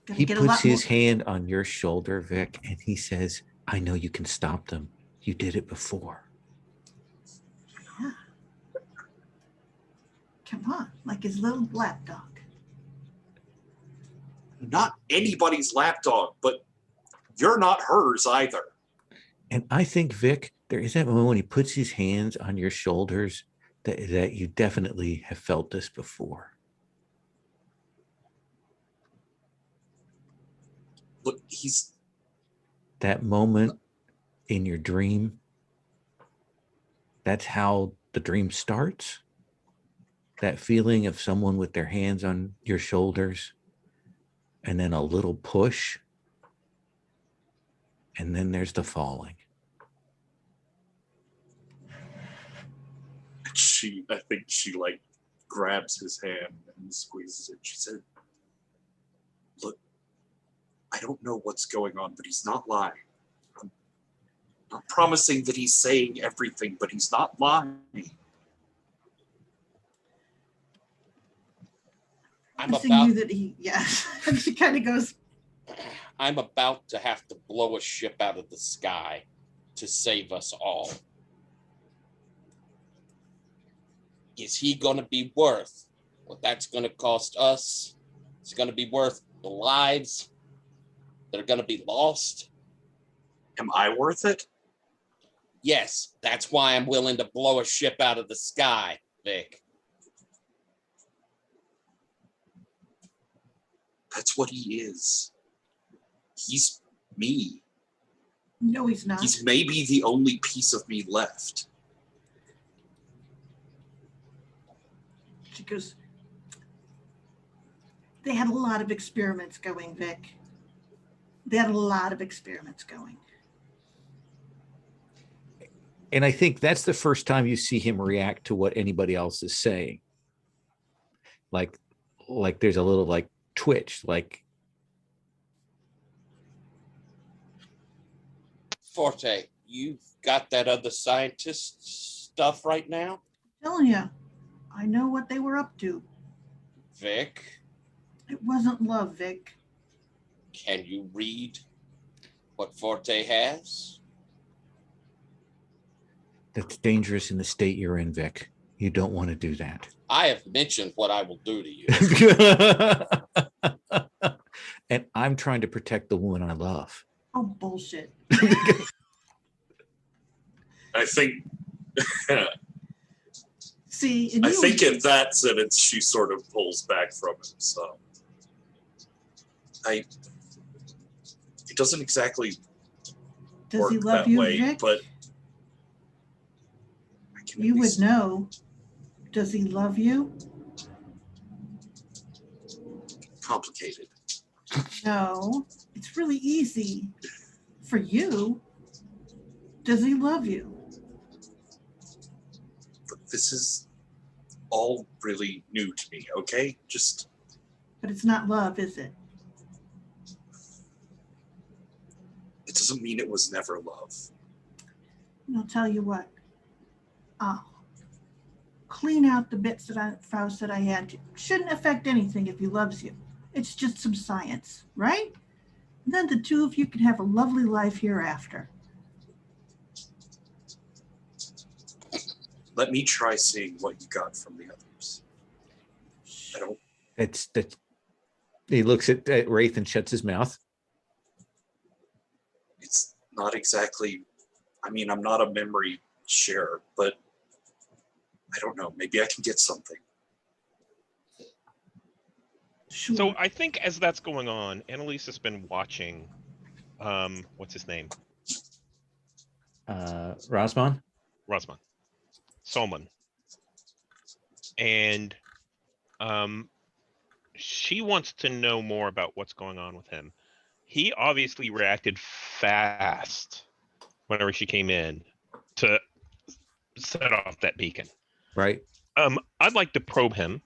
Gonna He get a puts lot his more. hand on your shoulder, Vic, and he says, I know you can stop them. You did it before. Yeah. Come on, like his little lapdog. Not anybody's lapdog, but you're not hers either. And I think, Vic, there is that moment when he puts his hands on your shoulders that you definitely have felt this before. Look, he's That moment in your dream, that's how the dream starts. That feeling of someone with their hands on your shoulders, and then a little push, and then there's the falling. I think she like grabs his hand and squeezes it. She said, look, I don't know what's going on, but he's not lying. I'm not promising that he's saying everything, but he's not lying. I'm Promising about you that he, yeah. And she kind of goes, I'm about to have to blow a ship out of the sky to save us all. Is he going to be worth what that's going to cost us? It's going to be worth the lives that are going to be lost. Am I worth it? Yes, that's why I'm willing to blow a ship out of the sky, Vic. That's what he is. He's me. no, he's not. He's maybe the only piece of me left. She goes, they had a lot of experiments going, Vic. They had a lot of experiments going. And I think that's the first time you see him react to what anybody else is saying. Like there's a little like twitch, like, Forte, you've got that other scientist stuff right now? I'm telling you, I know what they were up to. Vic, It wasn't love, Vic. can you read what Forte has? that's dangerous in the state you're in, Vic. You don't want to do that. I have mentioned what I will do to you. And I'm trying to protect the woman I love. Oh, bullshit. I think See, and I you, think in that sentence she sort of pulls back from him. So it doesn't exactly does work he love that you, way, Vic? but I can at You would least- know. Does he love you? complicated. No, it's really easy for you. Does he love you? But this is all really new to me, okay? Just But it's not love, is it? it doesn't mean it was never love. And I'll tell you what. I'll clean out the bits that Faust said I had to. Shouldn't affect anything if he loves you. It's just some science, right? And then the two of you can have a lovely life hereafter. Let me try seeing what you got from the others. I don't That's he looks at Wraith and shuts his mouth. it's not exactly I mean, I'm not a memory sharer, but I don't know. Maybe I can get something. Sure. So I think as that's going on, Annalise has been watching. What's his name? Rosman? Rosman. Solman. And she wants to know more about what's going on with him. He obviously reacted fast whenever she came in to set off that beacon. Right. I'd like to probe him.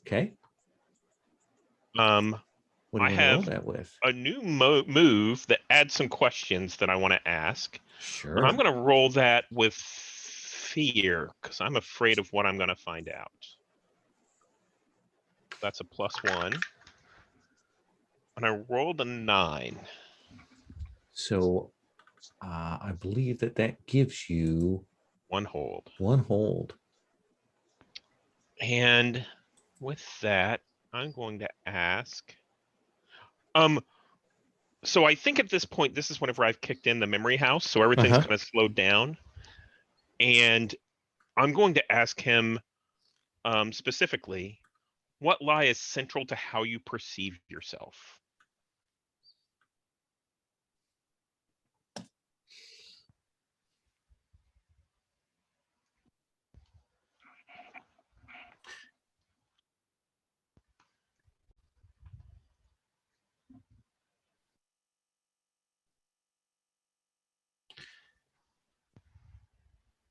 Okay. Um, What do I you want to roll have that with? a new move that adds some questions that I want to ask. Sure. But I'm going to roll that with fear because I'm afraid of what I'm going to find out. That's a +1. And I rolled a 9. So I believe that gives you 1 hold. 1 hold. And with that, I'm going to ask. So I think at this point, this is whenever I've kicked in the memory house, so everything's Uh-huh. kind of slowed down. And I'm going to ask him specifically, what lie is central to how you perceive yourself?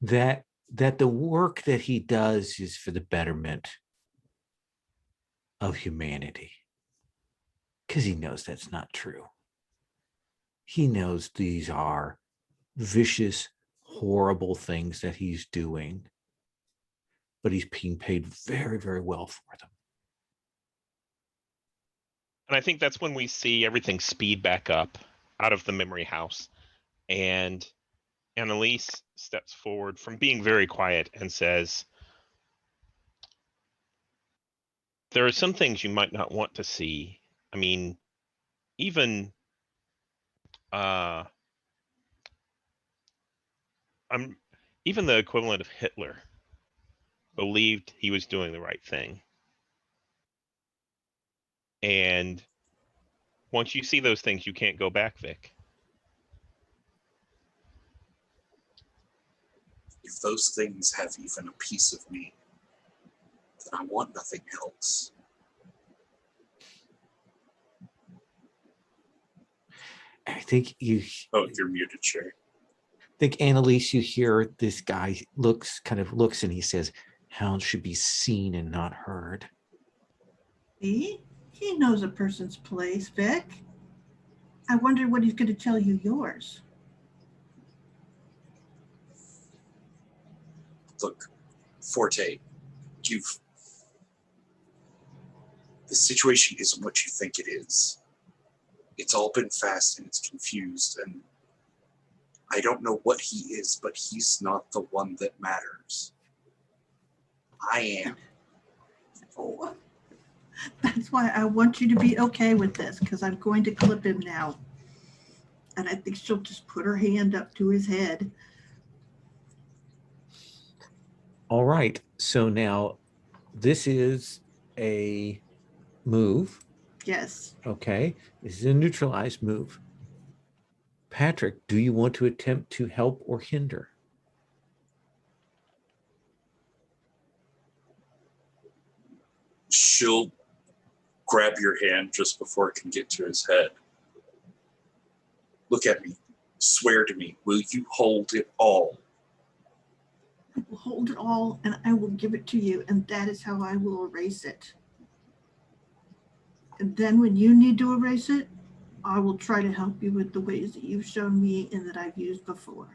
That the work that he does is for the betterment of humanity. Because he knows that's not true. He knows these are vicious, horrible things that he's doing, but he's being paid very, very well for them. And I think that's when we see everything speed back up out of the memory house. And Annalise steps forward from being very quiet and says, there are some things you might not want to see. I mean, even even the equivalent of Hitler believed he was doing the right thing. And once you see those things, you can't go back, Vic. If those things have even a piece of me, then I want nothing else. I think you. Oh, you're muted, Sherry. I think, Annalise, you hear this guy looks, and he says, "Hounds should be seen and not heard." See? He knows a person's place, Vic. I wonder what he's going to tell you yours. Look, Forte, the situation isn't what you think it is. It's all been fast and it's confused, and I don't know what he is, but he's not the one that matters. I am. Oh, that's why I want you to be okay with this, because I'm going to clip him now. And I think she'll just put her hand up to his head. All right. So now this is a move. Yes. Okay. This is a neutralized move. Patrick, do you want to attempt to help or hinder? She'll grab your hand just before it can get to his head. Look at me. Swear to me. Will you hold it all? I will hold it all and I will give it to you. And that is how I will erase it. And then when you need to erase it, I will try to help you with the ways that you've shown me and that I've used before.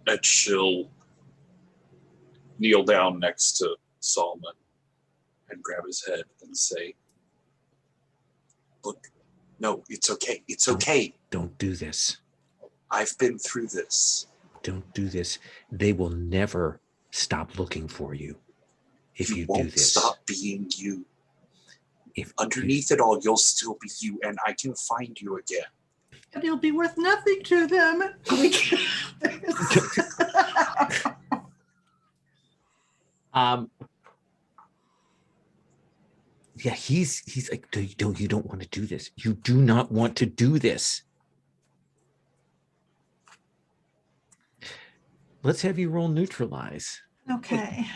And she'll kneel down next to Solomon and grab his head and say, look, no, it's okay. It's okay. Don't do this. I've been through this. Don't do this. They will never stop looking for you if you do won't this. Stop being you. If underneath it all, you'll still be you, and I can find you again. And it'll be worth nothing to them. Yeah, he's like, you don't want to do this. You do not want to do this. Let's have you roll neutralize. Okay.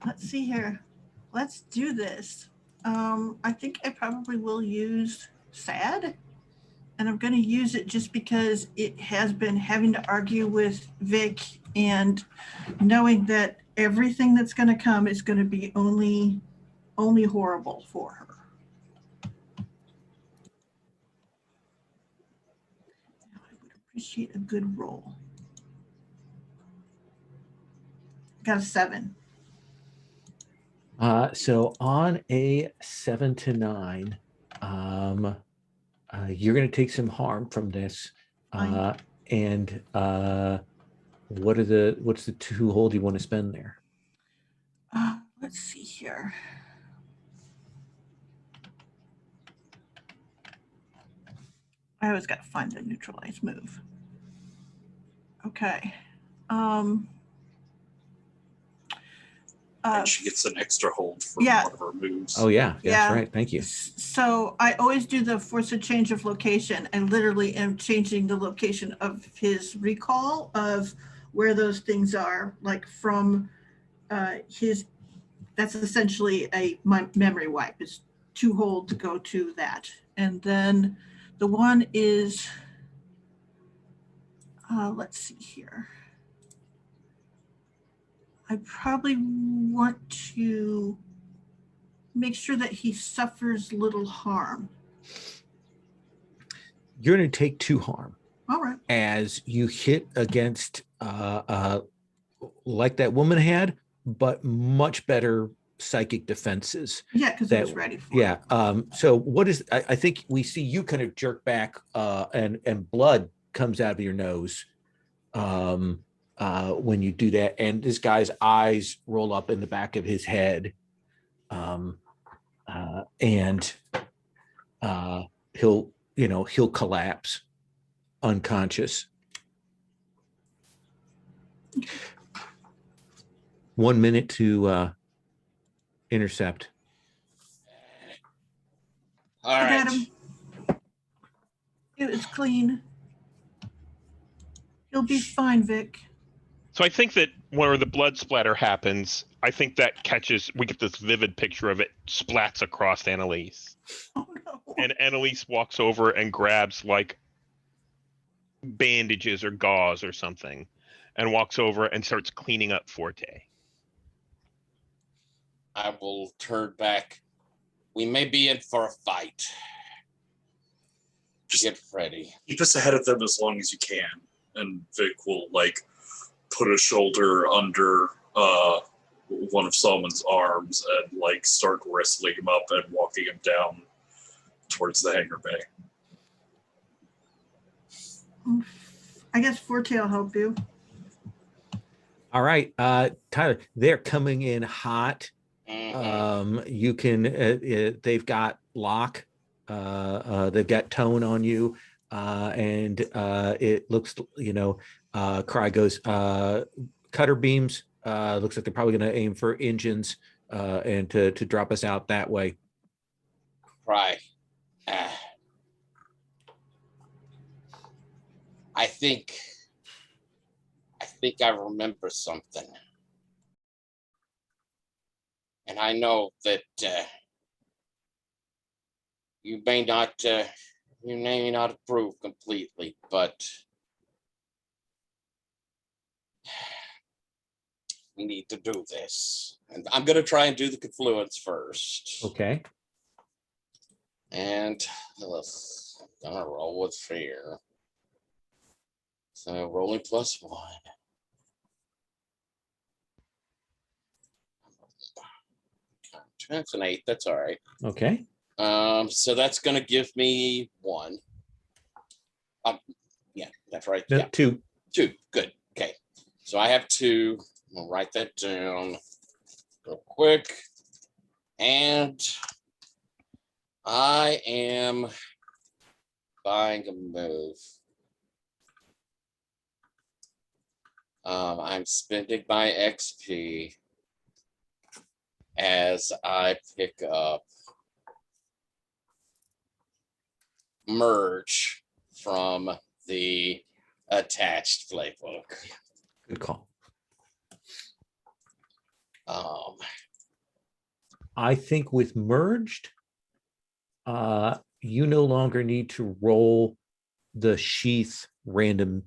Let's see here. Let's do this. I think I probably will use sad. And I'm going to use it just because it has been having to argue with Vic and knowing that everything that's going to come is going to be only horrible for her. Now I would appreciate a good roll. Got a 7. So on a 7 to 9, you're going to take some harm from this. Fine. And what's the 2 hold you want to spend there? Let's see here. I always got to find the neutralize move. Okay. And she gets an extra hold for yeah. one of her moves. Oh yeah, that's Yeah. right. Thank you. So I always do the force a change of location and literally am changing the location of his recall of where those things are, like from his, that's essentially my memory wipe. It's 2 hold to go to that. And then the one is, let's see here. I probably want to make sure that he suffers little harm. You're going to take 2 harm All right. as you hit against like that woman had, but much better psychic defenses. Yeah, because I was That- ready for Yeah. it. So what is? I think we see you kind of jerk back, and blood comes out of your nose when you do that, and this guy's eyes roll up in the back of his head, and he'll collapse unconscious. 1 minute to intercept. All I right. got him. It was clean. He'll be fine, Vic. So I think that where the blood splatter happens, I think that catches, we get this vivid picture of it splats across Annalise. Oh no. And Annalise walks over and grabs like bandages or gauze or something and walks over and starts cleaning up Forte. I will turn back. We may be in for a fight. Just Get ready. keep us ahead of them as long as you can. And Vic will like put a shoulder under one of Solomon's arms and like start wrestling him up and walking him down towards the hangar bay. I guess Forte will help you. All right, Tyler, they're coming in hot. Mhm. You can. They've got lock. They've got tone on you, and it looks. Cry goes. Cutter beams. Looks like they're probably going to aim for engines, and to drop us out that way. Right. I think I remember something. And I know that you may not approve completely, but we need to do this. And I'm going to try and do the confluence first. Okay. And I'm gonna roll with fear. So rolling +1. That's an 8. That's all right. Okay. So that's gonna give me 1. Yeah, that's right. No, Yeah, 2. 2. Good. Okay. So I have 2. I'll write that down real quick. And I am buying a move. I'm spending my XP as I pick up merge from the attached playbook. Good call. I think with merged, you no longer need to roll the sheath random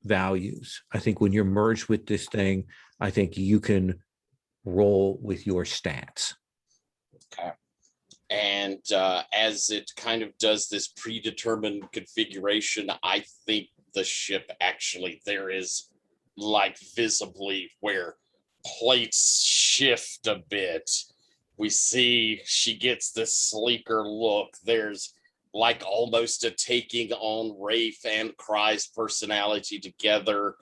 values. I think when you're merged with this thing, I think you can roll with your stats. Okay. And as it kind of does this predetermined configuration, I think the ship actually, there is like visibly where plates shift a bit we see she gets this sleeker look. There's like almost a taking on Rafe and Cry's personality together.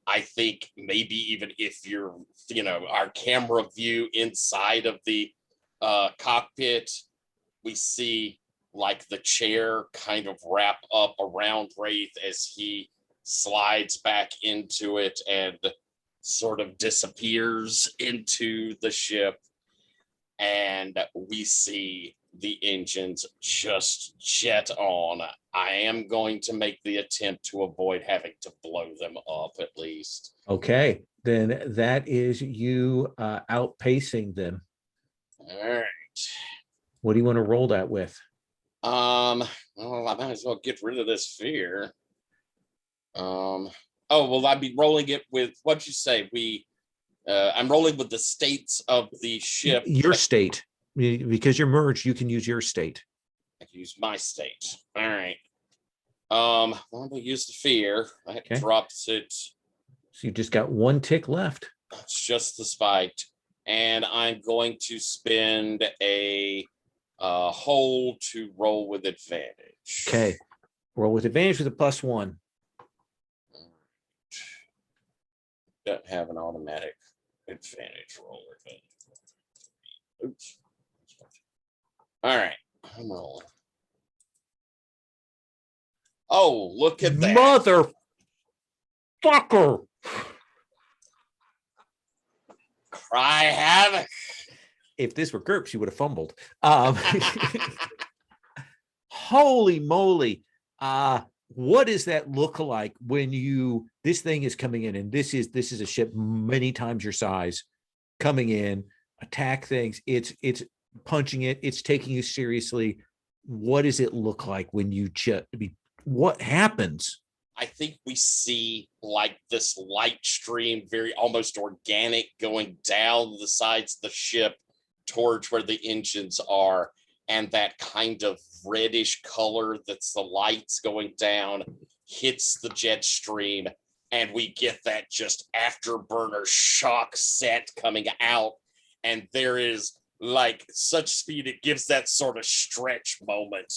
I think maybe even if you're, our camera view inside of the cockpit, we see like the chair kind of wrap up around Wraith as he slides back into it and sort of disappears into the ship. And we see the engines just jet on. I am going to make the attempt to avoid having to blow them up at least. Okay, then that is you outpacing them. All right. What do you want to roll that with? Well, I might as well get rid of this fear. Oh, well, I'd be rolling it with, what'd you say? I'm rolling with the states of the ship. Your state, because you're merged, you can use your state. I can use my state. All right. Well, we'll use the fear. That Okay. drops it. So you just got one tick left. It's just the spite. And I'm going to spend a hold to roll with advantage. Okay. Roll with advantage with a +1. Don't have an automatic advantage roller. Oops. All right. I'm rolling. Oh, look at that. Motherfucker. Cry havoc. If this were GURPS, you would have fumbled. Holy moly. What does that look like when this thing is coming in, and this is a ship many times your size coming in, attack things. It's punching it. It's taking you seriously. What does it look like when what happens? I think we see like this light stream, very almost organic, going down the sides of the ship towards where the engines are. And that kind of reddish color that's the lights going down hits the jet stream. And we get that just afterburner shock set coming out. And there is like such speed, it gives that sort of stretch moment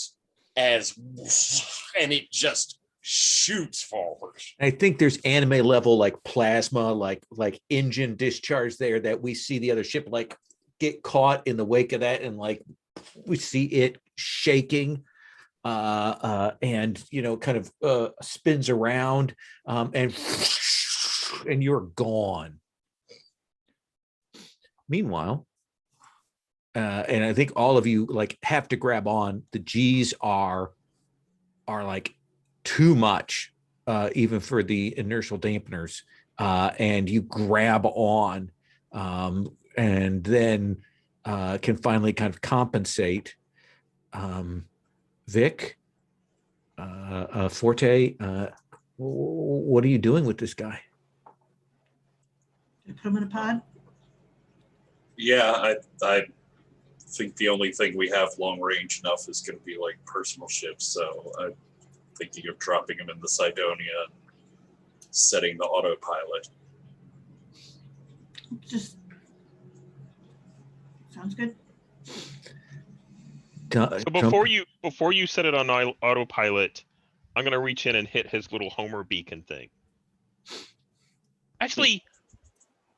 and it just shoots forward. I think there's anime level like plasma, like engine discharge there that we see the other ship like get caught in the wake of that, and like we see it shaking and kind of spins around and you're gone. Meanwhile, and I think all of you like have to grab on. The G's are like too much, even for the inertial dampeners, and you grab on, and then can finally kind of compensate. Vic, Forte, what are you doing with this guy? Put him in a pod. Yeah, I think the only thing we have long range enough is going to be like personal ships. So I'm thinking of dropping him in the Cydonia and setting the autopilot. Just sounds good. So before you set it on autopilot, I'm gonna reach in and hit his little Homer beacon thing. Actually,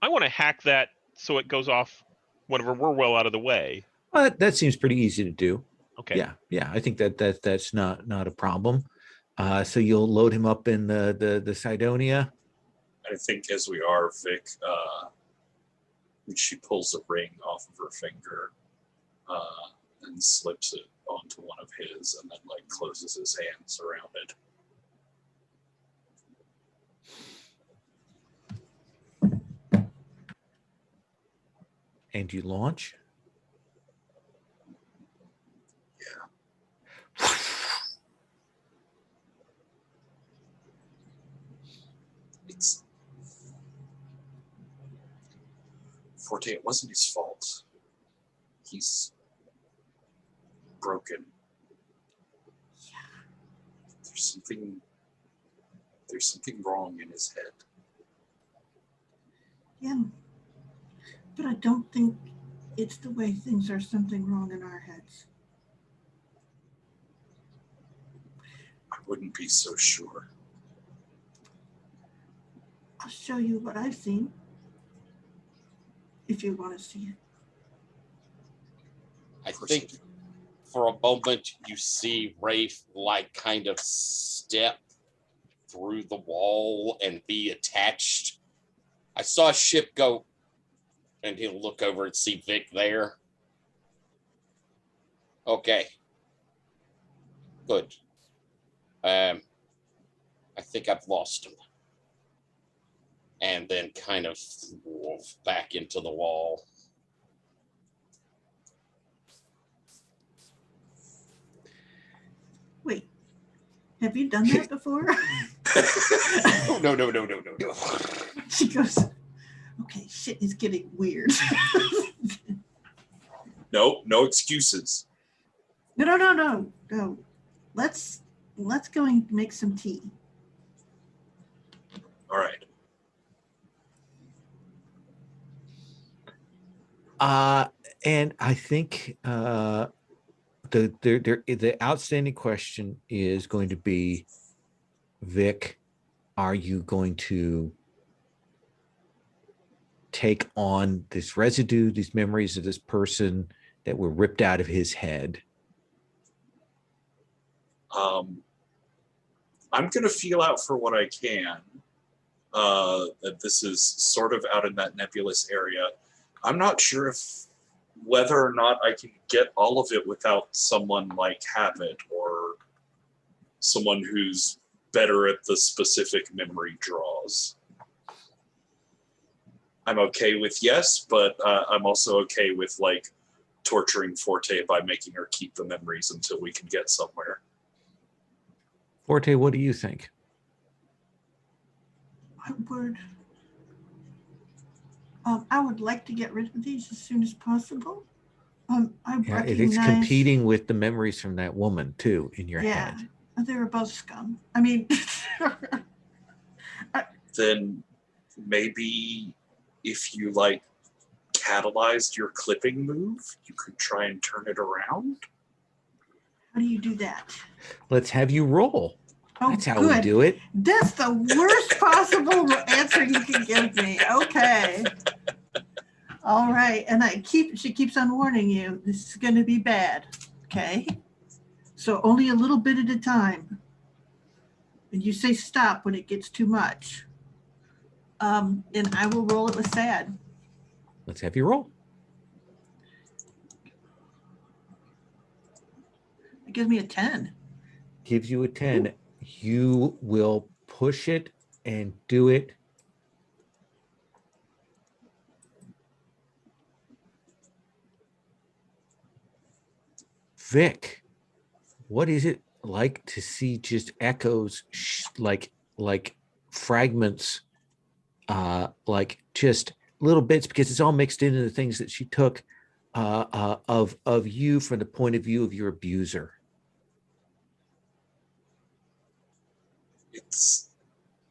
I want to hack that so it goes off whenever we're well out of the way. That seems pretty easy to do. Okay. Yeah. I think that's not a problem. So you'll load him up in the Cydonia. I think as we are, Vic, she pulls a ring off of her finger and slips it onto one of his, and then like closes his hands around it. And you launch. Yeah. It's Forte, it wasn't his fault. He's broken. There's something wrong in his head. Yeah. But I don't think it's the way things are something wrong in our heads. I wouldn't be so sure. I'll show you what I've seen if you want to see it. I think for a moment you see Rafe like kind of step through the wall and be attached. I saw a ship go, and he'll look over and see Vic there. Okay. Good. I think I've lost him. And then kind of wolf back into the wall. Wait, have you done that before? No. She goes, okay, shit is getting weird. No, no excuses. No. Let's go and make some tea. All right. And I think the outstanding question is going to be, Vic, are you going to take on this residue, these memories of this person that were ripped out of his head? I'm going to feel out for what I can. That this is sort of out in that nebulous area. I'm not sure whether or not I can get all of it without someone like Habit or someone who's better at the specific memory draws. I'm okay with yes, but I'm also okay with like torturing Forte by making her keep the memories until we can get somewhere. Forte, what do you think? I would like to get rid of these as soon as possible. Yeah, it's competing with the memories from that woman too in your head. They were both scum. I mean, then maybe if you like catalyzed your clipping move, you could try and turn it around. how do you do that? Let's have you roll. Oh, That's how good. we do it. That's the worst possible answer you can give me. Okay. All right. And she keeps on warning you, this is going to be bad. Okay. So only a little bit at a time. And you say stop when it gets too much. And I will roll it with sad. Let's have you roll. It gives me a 10. Gives you a 10. Ooh. You will push it and do it. Vic, what is it like to see just echoes, like fragments, like just little bits, because it's all mixed into the things that she took of you from the point of view of your abuser?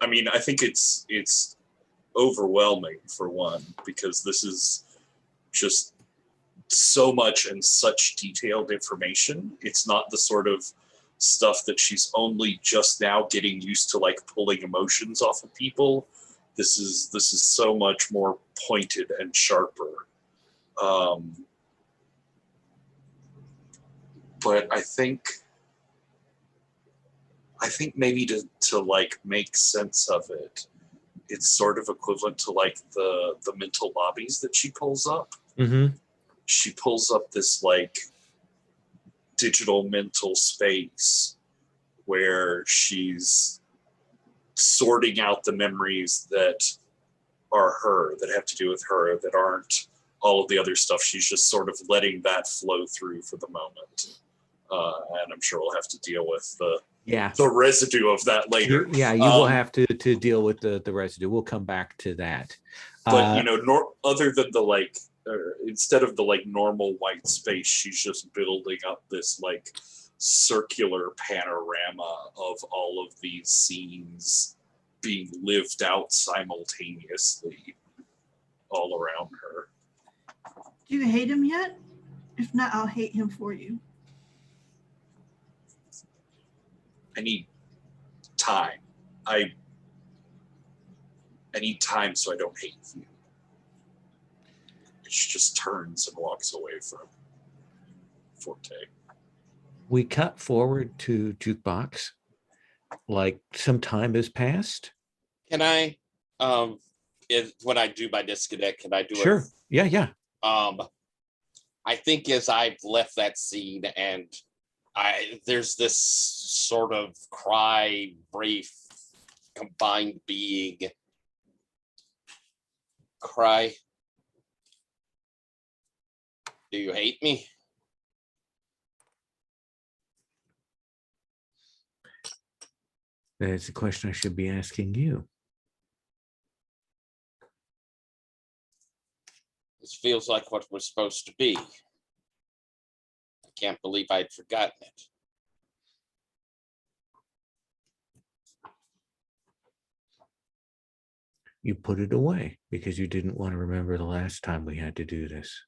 I think it's overwhelming for one, because this is just so much and such detailed information. It's not the sort of stuff that she's only just now getting used to, like pulling emotions off of people. This is so much more pointed and sharper. But I think maybe to like make sense of it, it's sort of equivalent to like the mental lobbies that she pulls up. Mm-hmm. She pulls up this like digital mental space where she's sorting out the memories that are her, that have to do with her, that aren't all of the other stuff. She's just sort of letting that flow through for the moment. And I'm sure we'll have to deal with the residue of that later. You will have to deal with the residue. We'll come back to that. But other than the like, instead of the like normal white space, she's just building up this like circular panorama of all of these scenes being lived out simultaneously all around her. Do you hate him yet? If not, I'll hate him for you. I need time. I need time so I don't hate you. She just turns and walks away from Forte. We cut forward to Jukebox. Like some time has passed. Can I, when I do my disconnect, can I do Sure. Yeah, yeah. I think as I've left that scene and there's this sort of cry, brief, combined being. Cry. Do you hate me? That's a question I should be asking you. This feels like what we're supposed to be. I can't believe I'd forgotten it. You put it away because you didn't want to remember the last time we had to do this.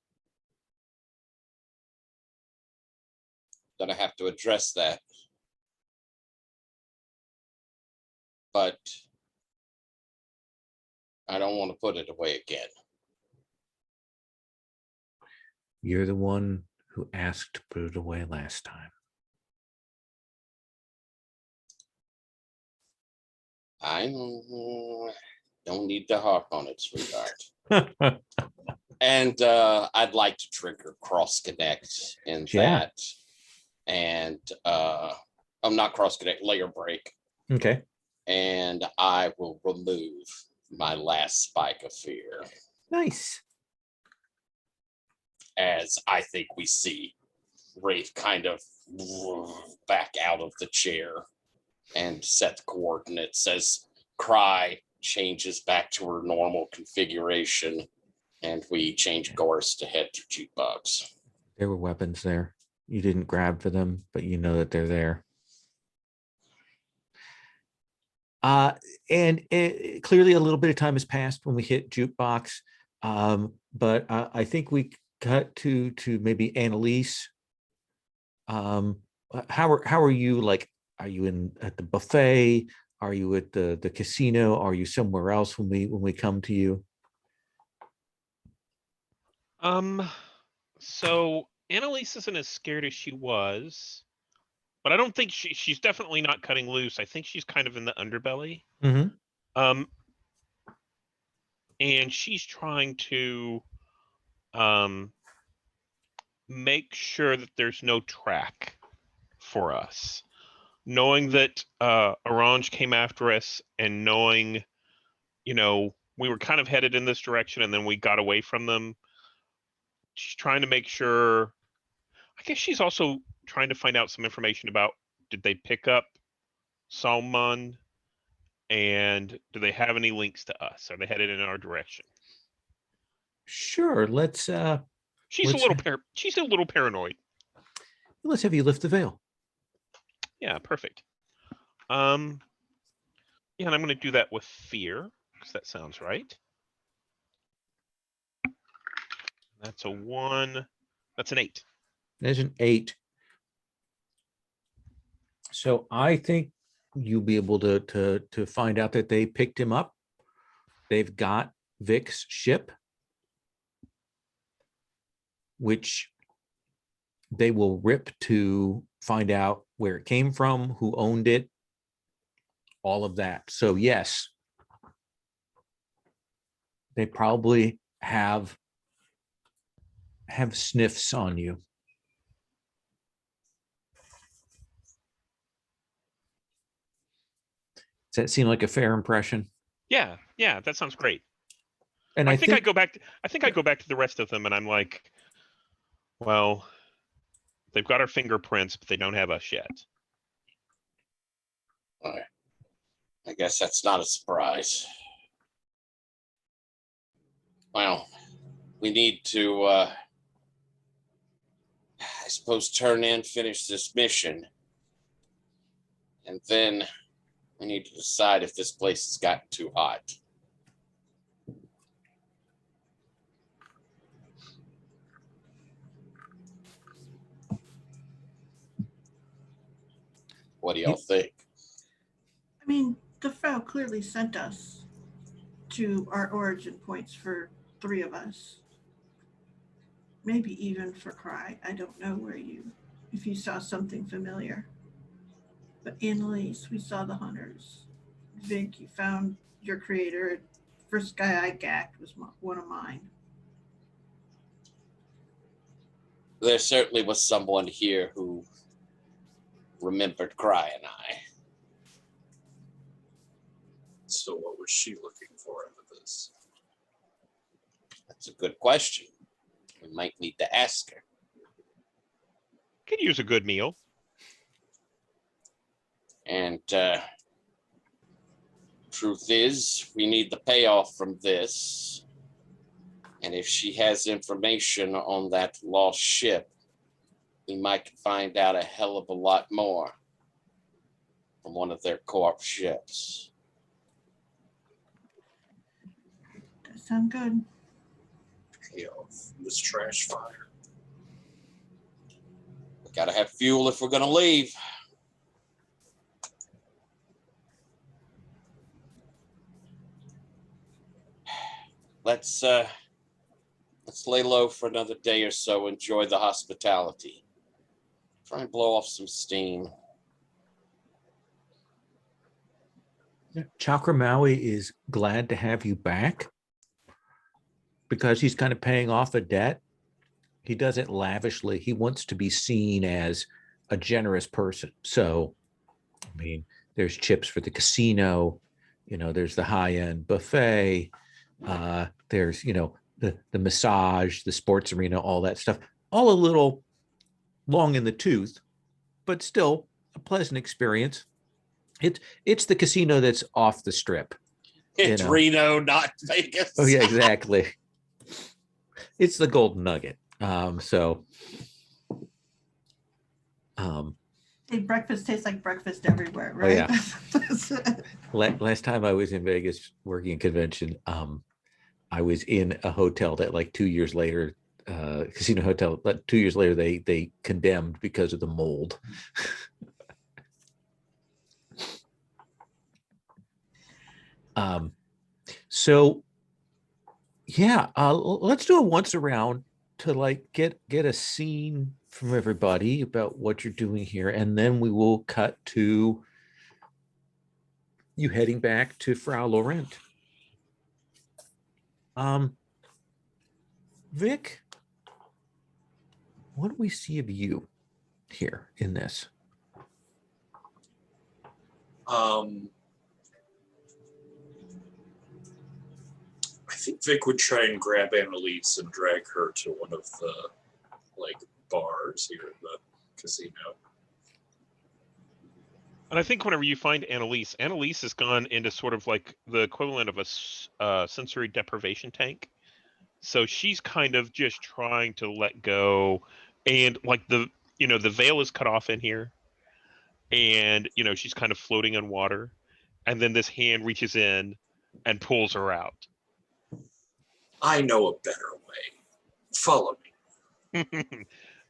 Gonna have to address that. But I don't want to put it away again. You're the one who asked to put it away last time. I don't need to harp on it, sweetheart. And I'd like to trigger cross connect in Yeah. that. And I'm not cross connect, layer break. Okay. And I will remove my last spike of fear. Nice. As I think we see Wraith kind of back out of the chair and set the coordinates as Cry changes back to her normal configuration, and we change course to head to Jukebox. There were weapons there. You didn't grab for them, but you know that they're there. And clearly a little bit of time has passed when we hit Jukebox. But I think we cut to maybe Annalise. How are you? Like, are you at the buffet? Are you at the casino? Are you somewhere else when we come to you? So Annalise isn't as scared as she was, but I don't think she's definitely not cutting loose. I think she's kind of in the underbelly. Mm-hmm. And she's trying to make sure that there's no track for us. Knowing that Orange came after us and knowing, we were kind of headed in this direction and then we got away from them. She's trying to make sure. I guess she's also trying to find out some information about, did they pick up Salman, and do they have any links to us? Are they headed in our direction? Sure. Let's She's a little paranoid. let's have you lift the veil. Yeah, perfect. Yeah, and I'm going to do that with fear because that sounds right. That's a 1. That's an 8. There's an 8. So I think you'll be able to find out that they picked him up. They've got Vic's ship, which they will rip to find out where it came from, who owned it, all of that. So yes, they probably have sniffs on you. Does that seem like a fair impression? Yeah, that sounds great. And I think I go back to the rest of them and I'm like, well, they've got our fingerprints, but they don't have us yet. All right. I guess that's not a surprise. Well, we need to, I suppose, finish this mission. And then we need to decide if this place has gotten too hot. What do y'all think? I mean, the Frau clearly sent us to our origin points for 3 of us. Maybe even for Cry. I don't know if you saw something familiar. But Annalise, we saw the hunters. Vic, you found your creator. First guy I gacked was one of mine. There certainly was someone here who remembered Cry and I. So what was she looking for out of this? That's a good question. We might need to ask her. Could use a good meal. And truth is, we need the payoff from this. And if she has information on that lost ship, we might find out a hell of a lot more from one of their co-op ships. Does sound good. Payoff this trash fire. We gotta have fuel if we're gonna leave. Let's lay low for another day or so. Enjoy the hospitality. Try and blow off some steam. Chakra Maui is glad to have you back because he's kind of paying off a debt. He does it lavishly. He wants to be seen as a generous person. So, I mean, there's chips for the casino, there's the high-end buffet, there's, the massage, the sports arena, all that stuff, all a little long in the tooth, but still a pleasant experience. It's the casino that's off the strip. It's Reno, not Vegas. Oh yeah, exactly. It's the Golden Nugget. Hey, breakfast tastes like breakfast everywhere, right? Oh, yeah. Last time I was in Vegas working a convention, I was in a hotel that like 2 years later, casino hotel, but 2 years later they condemned because of the mold. So yeah, let's do a once around to like get a scene from everybody about what you're doing here, and then we will cut to you heading back to Frau Laurent. Vic, what do we see of you here in this? I think Vic would try and grab Annalise and drag her to one of the bars here in the casino. And I think whenever you find Annalise has gone into sort of like the equivalent of a sensory deprivation tank. So she's kind of just trying to let go, and like the veil is cut off in here, and she's kind of floating on water, and then this hand reaches in and pulls her out. I know a better way. Follow me.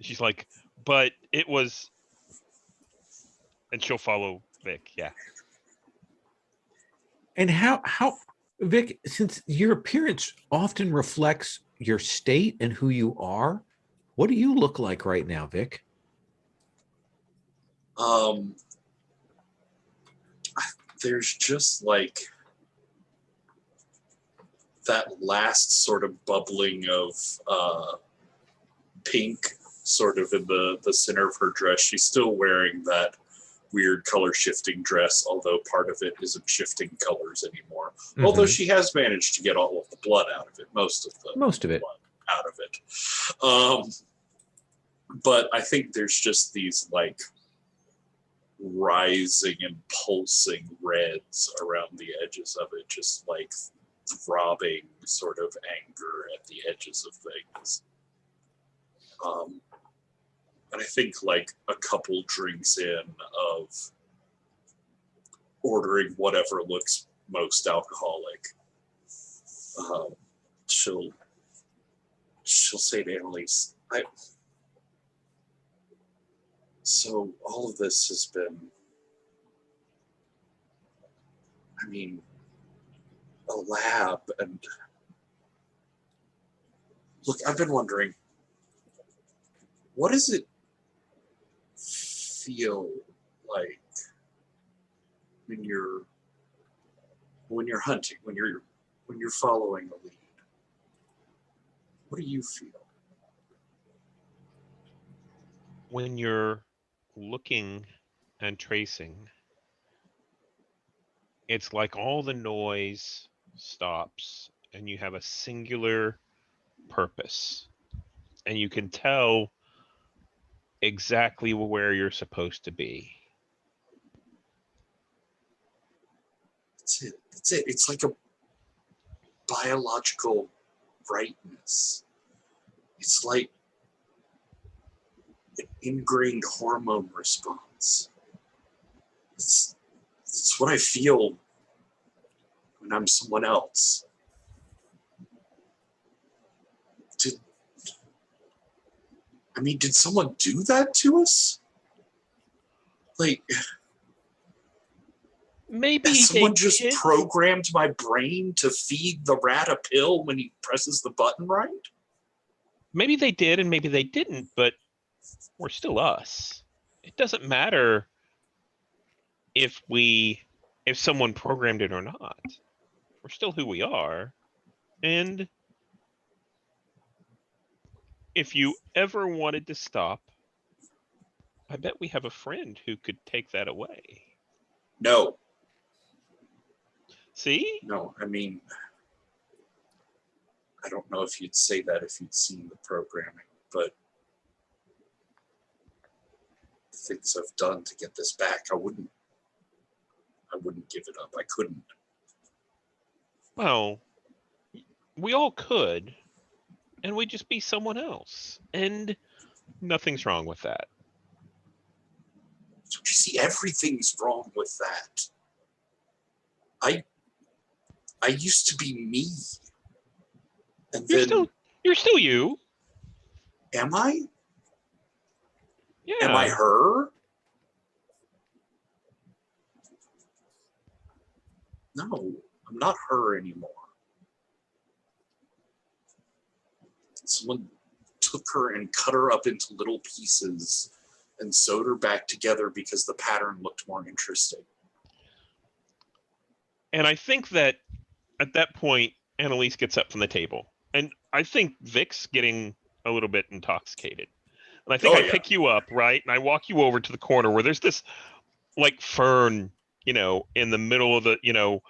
She's like, but it was, and she'll follow Vic. Yeah. And how Vic, since your appearance often reflects your state and who you are, what do you look like right now, Vic? There's just like that last sort of bubbling of pink sort of in the center of her dress. She's still wearing that weird color shifting dress, although part of it isn't shifting colors anymore. Mm-hmm. Although she has managed to get all of the blood out of it, most of it out of it. But I think there's just these like rising and pulsing reds around the edges of it, just like throbbing sort of anger at the edges of things. And I think like a couple drinks in of ordering whatever looks most alcoholic, she'll say to Annalise, so all of this has been I mean, a lab and look, I've been wondering, what does it feel like when you're hunting, when you're following a lead? What do you feel? When you're looking and tracing, it's like all the noise stops and you have a singular purpose, and you can tell exactly where you're supposed to be. That's it. That's it. It's like a biological rightness. It's like an ingrained hormone response. It's what I feel when I'm someone else. Did someone do that to us? Like, Maybe has they someone just did. programmed my brain to feed the rat a pill when he presses the button right? Maybe they did and maybe they didn't, but we're still us. It doesn't matter if someone programmed it or not. We're still who we are. And if you ever wanted to stop, I bet we have a friend who could take that away. No. See? No, I mean, I don't know if you'd say that if you'd seen the programming, but the things I've done to get this back, I wouldn't give it up. I couldn't. Well, we all could, and we'd just be someone else. And nothing's wrong with that. Don't you see, everything's wrong with that. I used to be me. And then You're still you. am I? Yeah. Am I her? No, I'm not her anymore. Someone took her and cut her up into little pieces and sewed her back together because the pattern looked more interesting. And I think that at that point, Annalise gets up from the table. And I think Vic's getting a little bit intoxicated. And I think I pick you up, right? And I walk you over to the corner where there's this like fern, in the middle of the,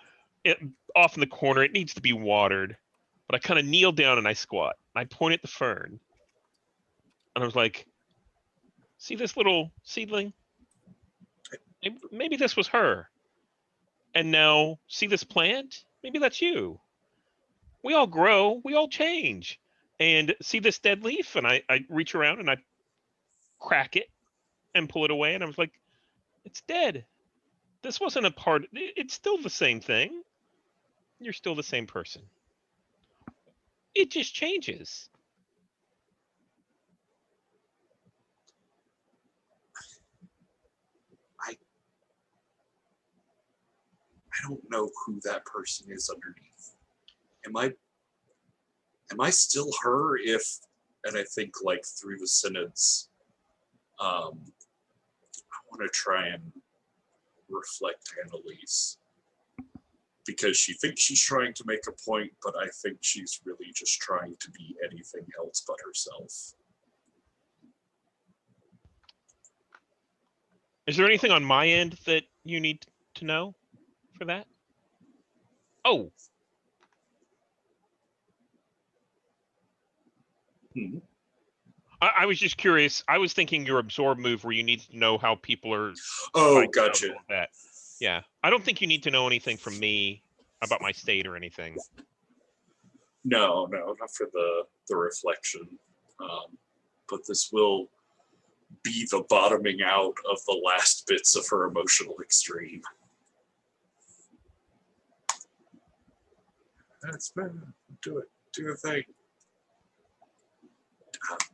off in the corner. It needs to be watered. But I kind of kneel down and I squat. I point at the fern. And I was like, see this little seedling? Maybe this was her. And now, see this plant? Maybe that's you. We all grow, we all change. And see this dead leaf? And I reach around and I crack it and pull it away. And I was like, it's dead. This wasn't a part. It's still the same thing. You're still the same person. It just changes. I don't know who that person is underneath. Am I still her if, and I think like through the synods, I want to try and reflect Annalise because she thinks she's trying to make a point, but I think she's really just trying to be anything else but herself. Is there anything on my end that you need to know for that? Oh. I was just curious. I was thinking your absorb move where you need to know how people are. Oh, gotcha. That. Yeah. I don't think you need to know anything from me about my state or anything. No, not for the reflection. But this will be the bottoming out of the last bits of her emotional extreme. That's better. Do it. Do your thing.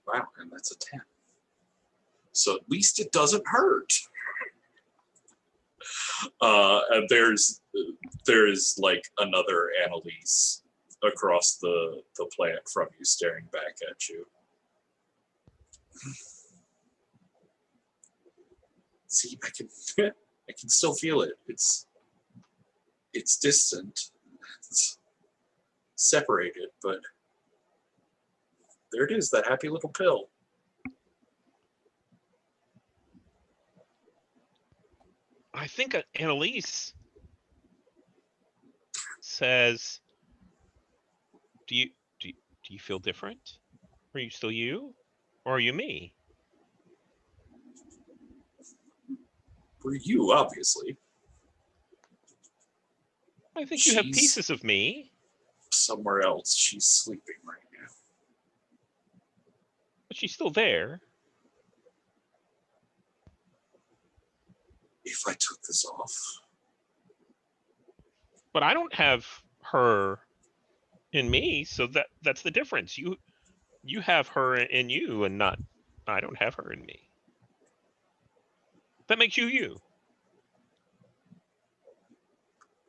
Wow, and that's a 10. So at least it doesn't hurt. And there is like another Annalise across the planet from you, staring back at you. See, I can still feel it. It's distant, it's separated, but there it is, that happy little pill. I think Annalise says, do you feel different? Are you still you? Or are you me? For you, obviously. I think you have She's- pieces of me, Somewhere else, she's sleeping right now. but she's still there. If I took this off, But I don't have her in me, so that's the difference. You have her in you, and not I don't have her in me. That makes you you.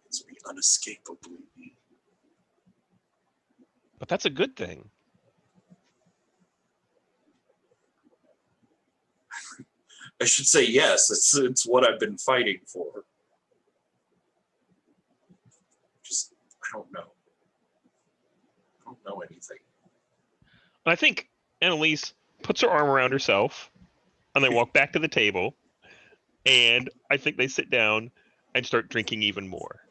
it's me unescapably me. But that's a good thing. I should say yes. It's what I've been fighting for. Just I don't know. I don't know anything. And I think Annalise puts her arm around herself, and they walk back to the table, and I think they sit down and start drinking even more.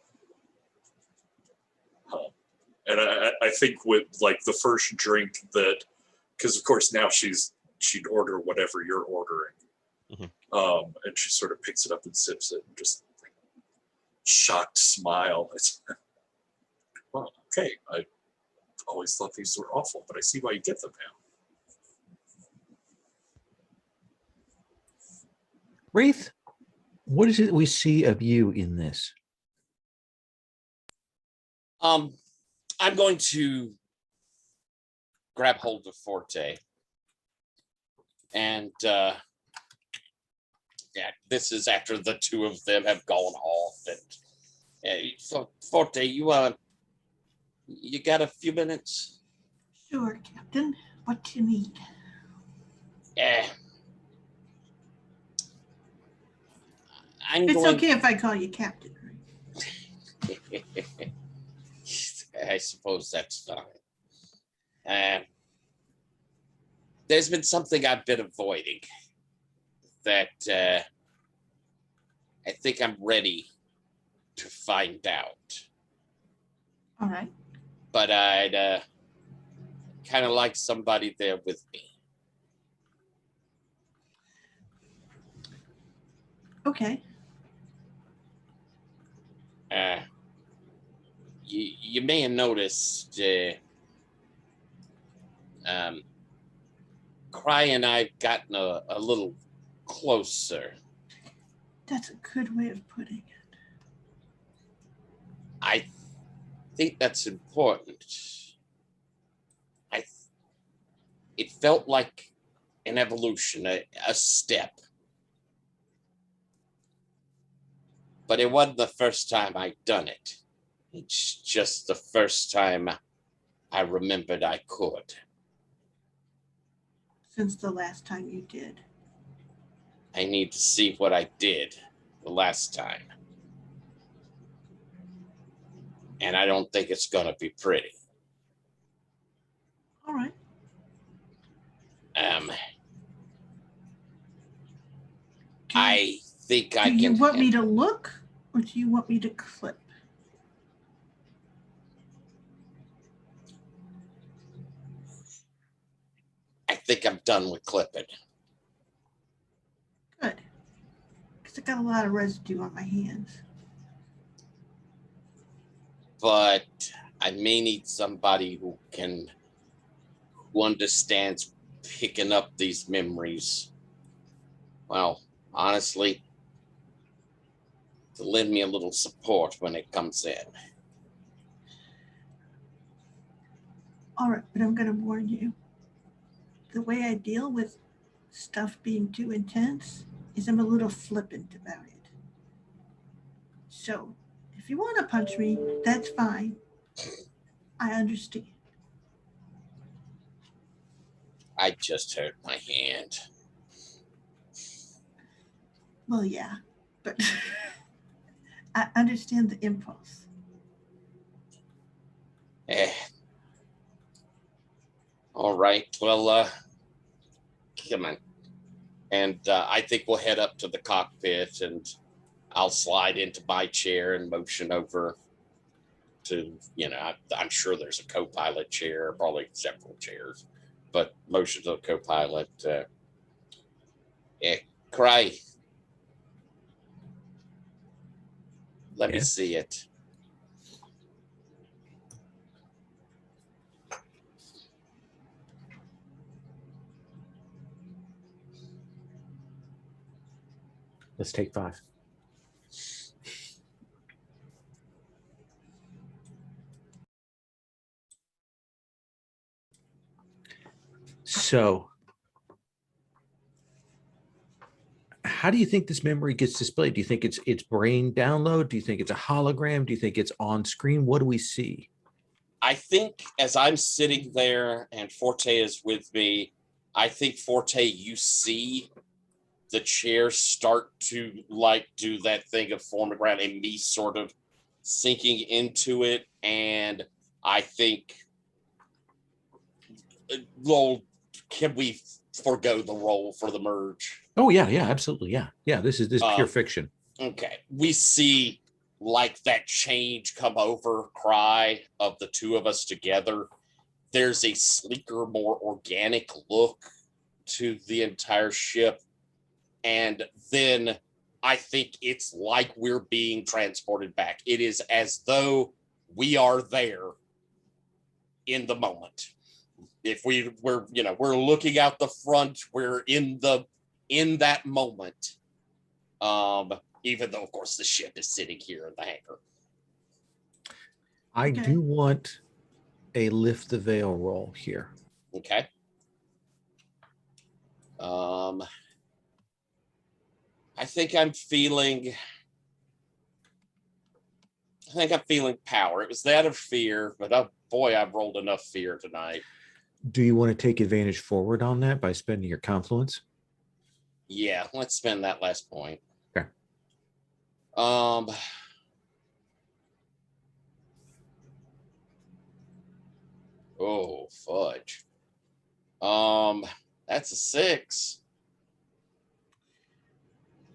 And I think with like the first drink that, because of course now she'd order whatever you're ordering. Mhm. And she sort of picks it up and sips it and just like, shocked smile. It's, well, okay, I always thought these were awful, but I see why you get them now. Wraith, what is it we see of you in this? I'm going to grab hold of Forte. And yeah, this is after the two of them have gone off. And Forte, you got a few minutes? Sure, Captain. What do you need? Yeah. It's okay if I call you Captain, right? I suppose that's fine. There's been something I've been avoiding that I think I'm ready to find out. All right. But I'd kind of like somebody there with me. Okay. You may have noticed Cry and I've gotten a little closer. That's a good way of putting it. I think that's important. It felt like an evolution, a step. But it wasn't the first time I'd done it. It's just the first time I remembered I could. Since the last time you did. I need to see what I did the last time. And I don't think it's going to be pretty. All right. I think I Do can. you want me to look or do you want me to clip? I think I'm done with clipping. Good. Because I got a lot of residue on my hands. But I may need somebody who understands picking up these memories. Well, honestly, to lend me a little support when it comes in. All right, but I'm going to warn you. The way I deal with stuff being too intense is I'm a little flippant about it. So if you want to punch me, that's fine. I understand. I just hurt my hand. Well, yeah, but I understand the impulse. Eh. All right. Well, come on. And I think we'll head up to the cockpit, and I'll slide into my chair and motion over to, I'm sure there's a co-pilot chair, probably several chairs, but motion to the co-pilot. Cry. Let me Yes. see it. Let's take 5. So, how do you think this memory gets displayed? Do you think it's brain download? Do you think it's a hologram? Do you think it's on screen? What do we see? I think as I'm sitting there and Forte is with me, I think Forte, you see the chair start to like do that thing of forming around and me sort of sinking into it. And I think, Lowell, can we forego the roll for the merge? Oh yeah, absolutely, yeah. This is pure fiction. Okay, we see like that change come over Cry of the two of us together. There's a sleeker, more organic look to the entire ship. And then I think it's like we're being transported back. It is as though we are there in the moment. If we're looking out the front, we're in that moment. Even though, of course, the ship is sitting here in the hangar. I Okay. do want a lift the veil roll here. Okay. I think I'm feeling power. It was that of fear, but oh boy, I've rolled enough fear tonight. Do you want to take advantage forward on that by spending your confluence? Yeah, let's spend that last point. Okay. Oh, fudge. That's a 6.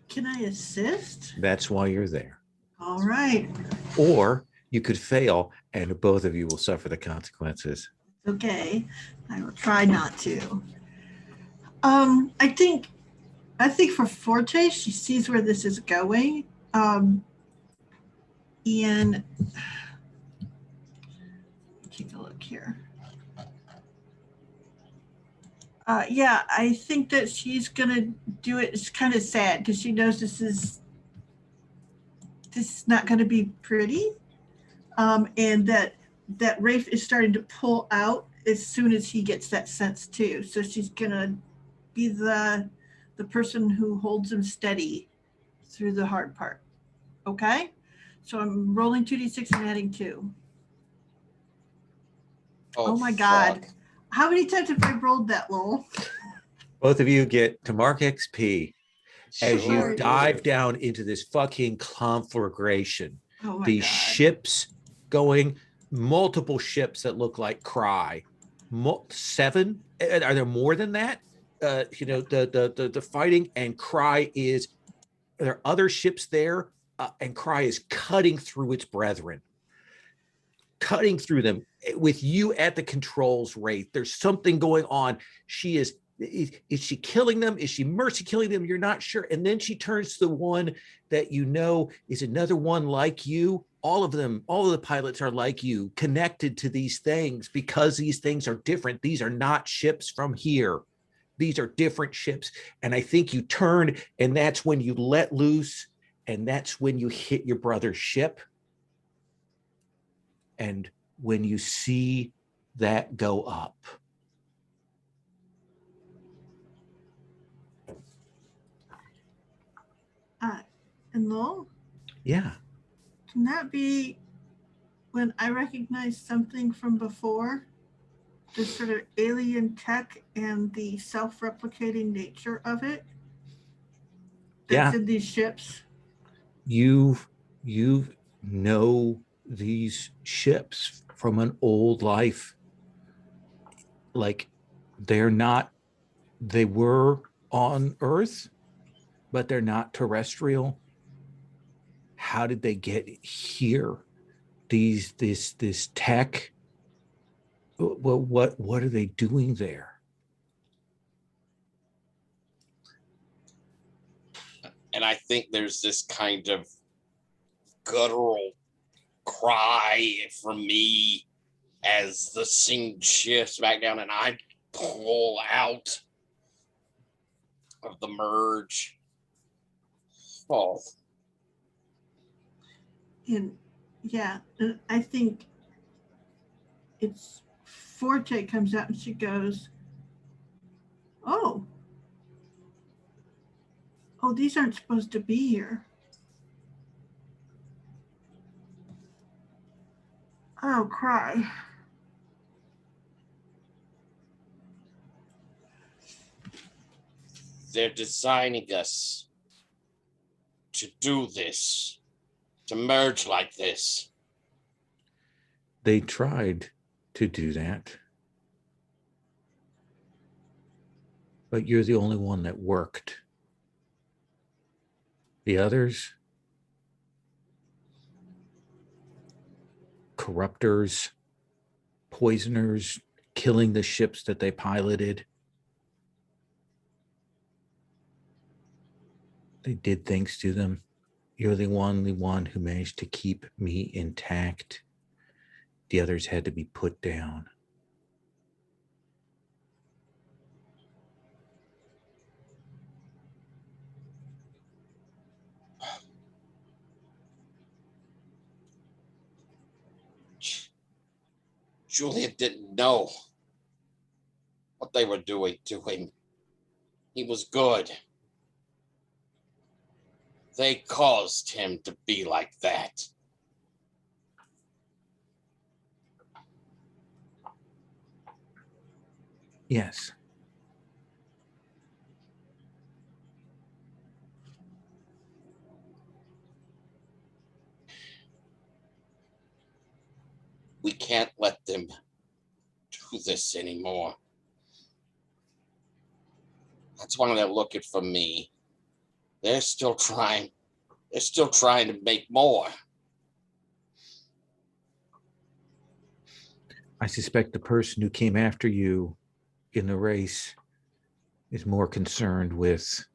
Can I assist? That's why you're there. All right. Or you could fail and both of you will suffer the consequences. Okay. I will try not to. I think for Forte, she sees where this is going. And take a look here. Yeah, I think that she's gonna do it. It's kind of sad because she knows this is not going to be pretty, and that Rafe is starting to pull out as soon as he gets that sense too. So she's gonna be the person who holds him steady through the hard part. Okay, so I'm rolling 2d6 and adding 2. Oh my God. Fuck. How many times have I rolled that, Lowell? Both of you get to mark XP as you Sure. dive down into this fucking conflagration. Oh my These God. ships going, multiple ships that look like Cry. 7? Are there more than that? The fighting, and Cry is, there are other ships there, and Cry is cutting through its brethren. Cutting through them with you at the controls, Wraith. There's something going on. She is she killing them? Is she mercy killing them? You're not sure. And then she turns to the one that you know is another one like you. All of them, all of the pilots are like you, connected to these things because these things are different. These are not ships from here. These are different ships. And I think you turn, and that's when you let loose, and that's when you hit your brother's ship. And when you see that go up, And Lowell, yeah, Can that be when I recognize something from before? The sort of alien tech and the self-replicating nature of it that's Yeah. in these ships. You know these ships from an old life. Like they were on Earth, but they're not terrestrial. How did they get here? This tech. What are they doing there? And I think there's this kind of guttural cry from me as the scene shifts back down and I pull out of the merge. Oh, And yeah, and I think it's Forte comes out and she goes, oh, these aren't supposed to be here. Oh, cry. they're designing us to do this, to merge like this. They tried to do that, but you're the only one that worked. The others, corruptors, poisoners, killing the ships that they piloted. They did things to them. You're the only one who managed to keep me intact. The others had to be put down. Julian didn't know what they were doing to him. He was good. They caused him to be like that. Yes. We can't let them do this anymore. That's why they're looking for me. They're still trying. They're still trying to make more. I suspect the person who came after you in the race is more concerned with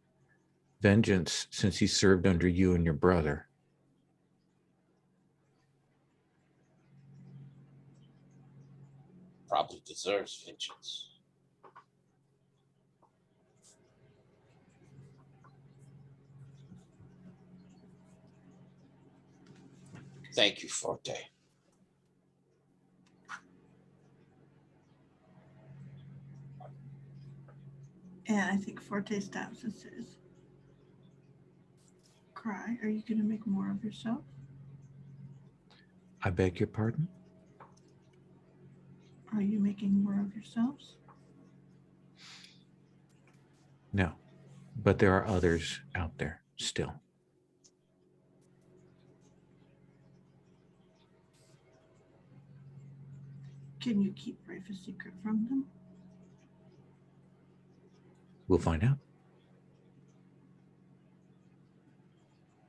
vengeance since he served under you and your brother. Probably deserves vengeance. Thank you, Forte. And I think Forte stops and says, cry, are you going to make more of yourself? I beg your pardon? Are you making more of yourselves? No, but there are others out there still. Can you keep Rafe a secret from them? We'll find out.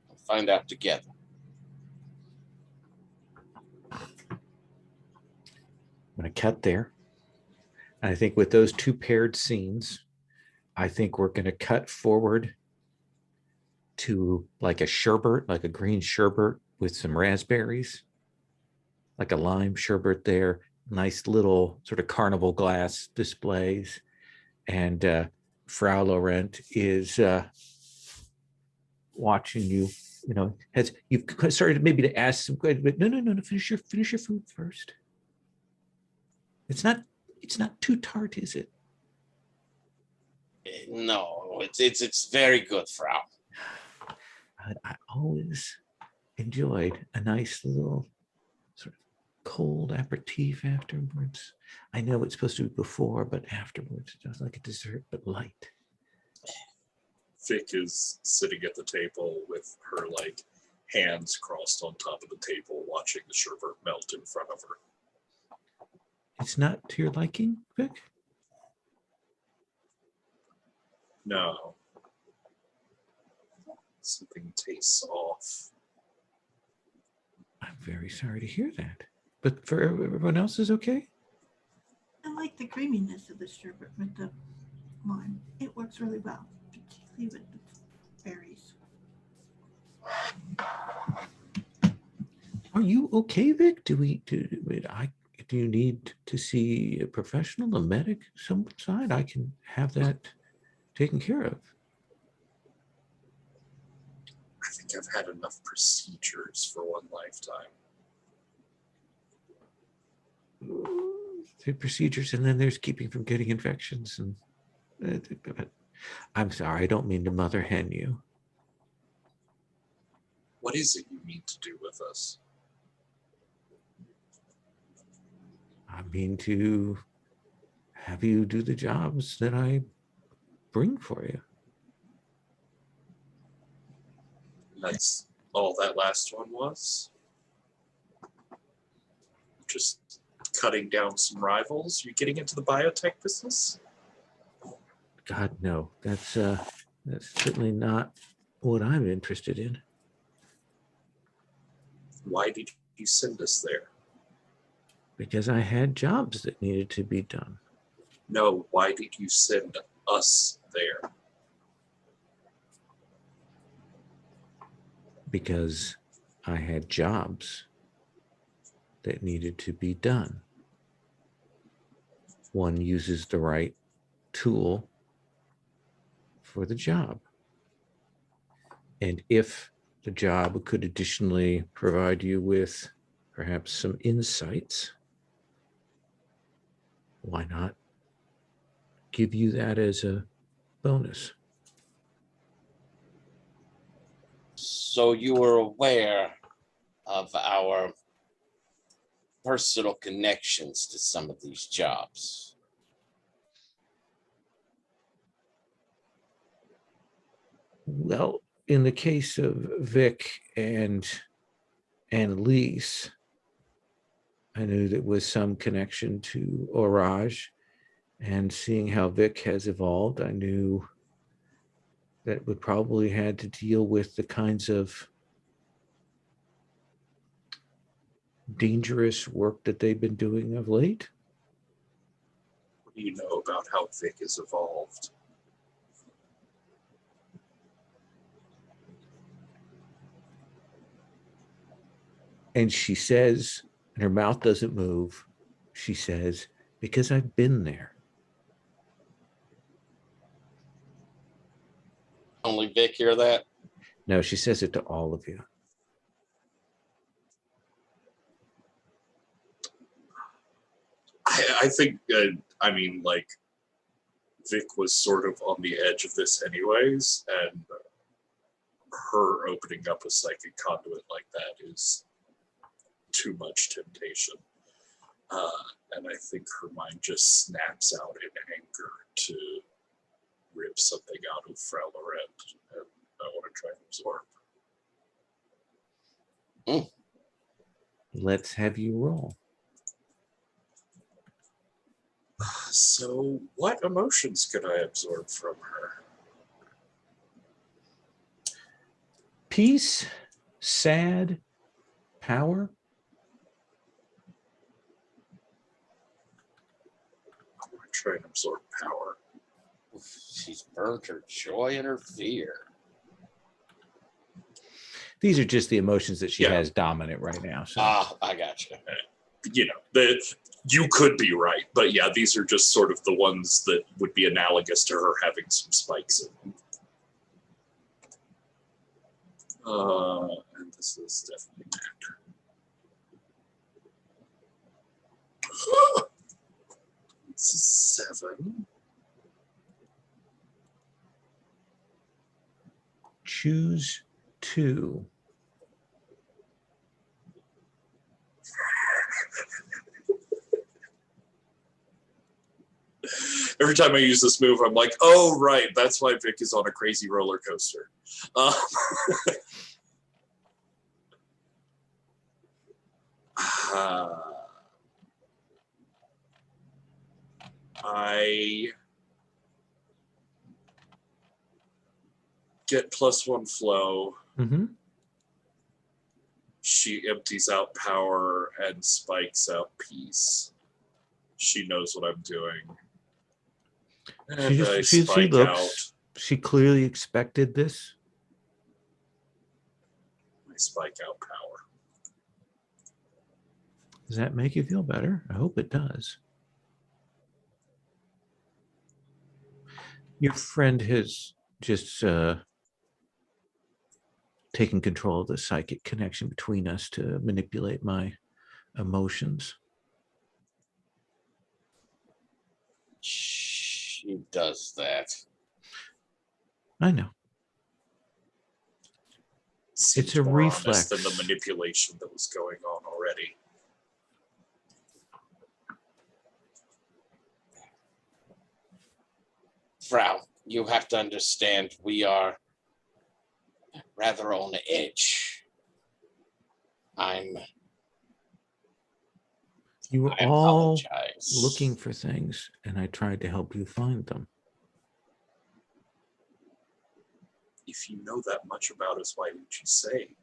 We'll find out together. I'm going to cut there. And I think with those two paired scenes, I think we're going to cut forward to like a sherbet, like a green sherbet with some raspberries, like a lime sherbet there, nice little sort of carnival glass displays. And Frau Laurent is watching you, has you've started maybe to ask some questions, but no, finish your food first. It's not too tart, is it? No, it's very good, Frau. I always enjoyed a nice little sort of cold aperitif afterwards. I know it's supposed to be before, but afterwards, just like a dessert, but light. Vic is sitting at the table with her like hands crossed on top of the table, watching the sherbet melt in front of her. It's not to your liking, Vic? No. Something tastes off. I'm very sorry to hear that. But for everyone else is okay? I like the creaminess of the sherbet with the lime. It works really well, particularly with the berries. Are you okay, Vic? Do you need to see a professional, a medic, some side? I can have that taken care of. I think I've had enough procedures for one lifetime. The procedures, and then there's keeping from getting infections. And I'm sorry, I don't mean to mother hen you. What is it you mean to do with us? I mean to have you do the jobs that I bring for you. That's all that last one was? Just cutting down some rivals? You're getting into the biotech business? God, no, that's certainly not what I'm interested in. Why did you send us there? Because I had jobs that needed to be done. No, why did you send us there? Because I had jobs that needed to be done. One uses the right tool for the job. And if the job could additionally provide you with perhaps some insights, why not give you that as a bonus? So you were aware of our personal connections to some of these jobs. Well, in the case of Vic and Annalise, I knew there was some connection to Orage, and seeing how Vic has evolved, I knew that would probably had to deal with the kinds of dangerous work that they've been doing of late. What do you know about how Vic has evolved? And she says, and her mouth doesn't move, she says, because I've been there. Only Vic hear that? No, she says it to all of you. I think, I mean, like, Vic was sort of on the edge of this anyways, and her opening up a psychic conduit like that is too much temptation. And I think her mind just snaps out in anger to rip something out of Frau Laurent, and I want to try and absorb. Let's have you roll. So, what emotions could I absorb from her? Peace, sad, power. I want to try and absorb power. She's burnt her joy and her fear. These are just the emotions that she Yeah. has dominant right now. So I got you. You know, you could be right, but yeah, these are just sort of the ones that would be analogous to her having some spikes in them. And this is definitely bad. It's a 7. choose two. every time I use this move, I'm like, oh right, that's why Vic is on a crazy roller coaster. Um, I get +1 flow. Mm-hmm. She empties out power and spikes out peace. She knows what I'm doing. And I She spike out. looks. She clearly expected this. I spike out power. Does that make you feel better? I hope it does. Your friend has just taken control of the psychic connection between us to manipulate my emotions. She does that. I know. Seems a more honest reflex. than the manipulation that was going on already. Frau, you have to understand we are rather on the edge. You were I all apologize. looking for things, and I tried to help you find them. If you know that much about us, why didn't you say?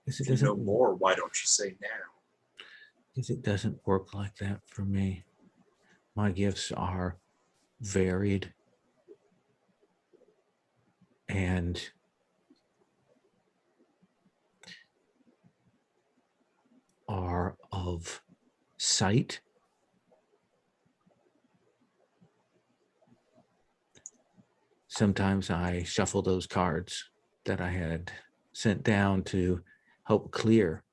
Because If you know more, why don't you say now? Because it doesn't work like that for me. My gifts are varied and are of sight, sometimes I shuffle those cards that I had sent down to help clear.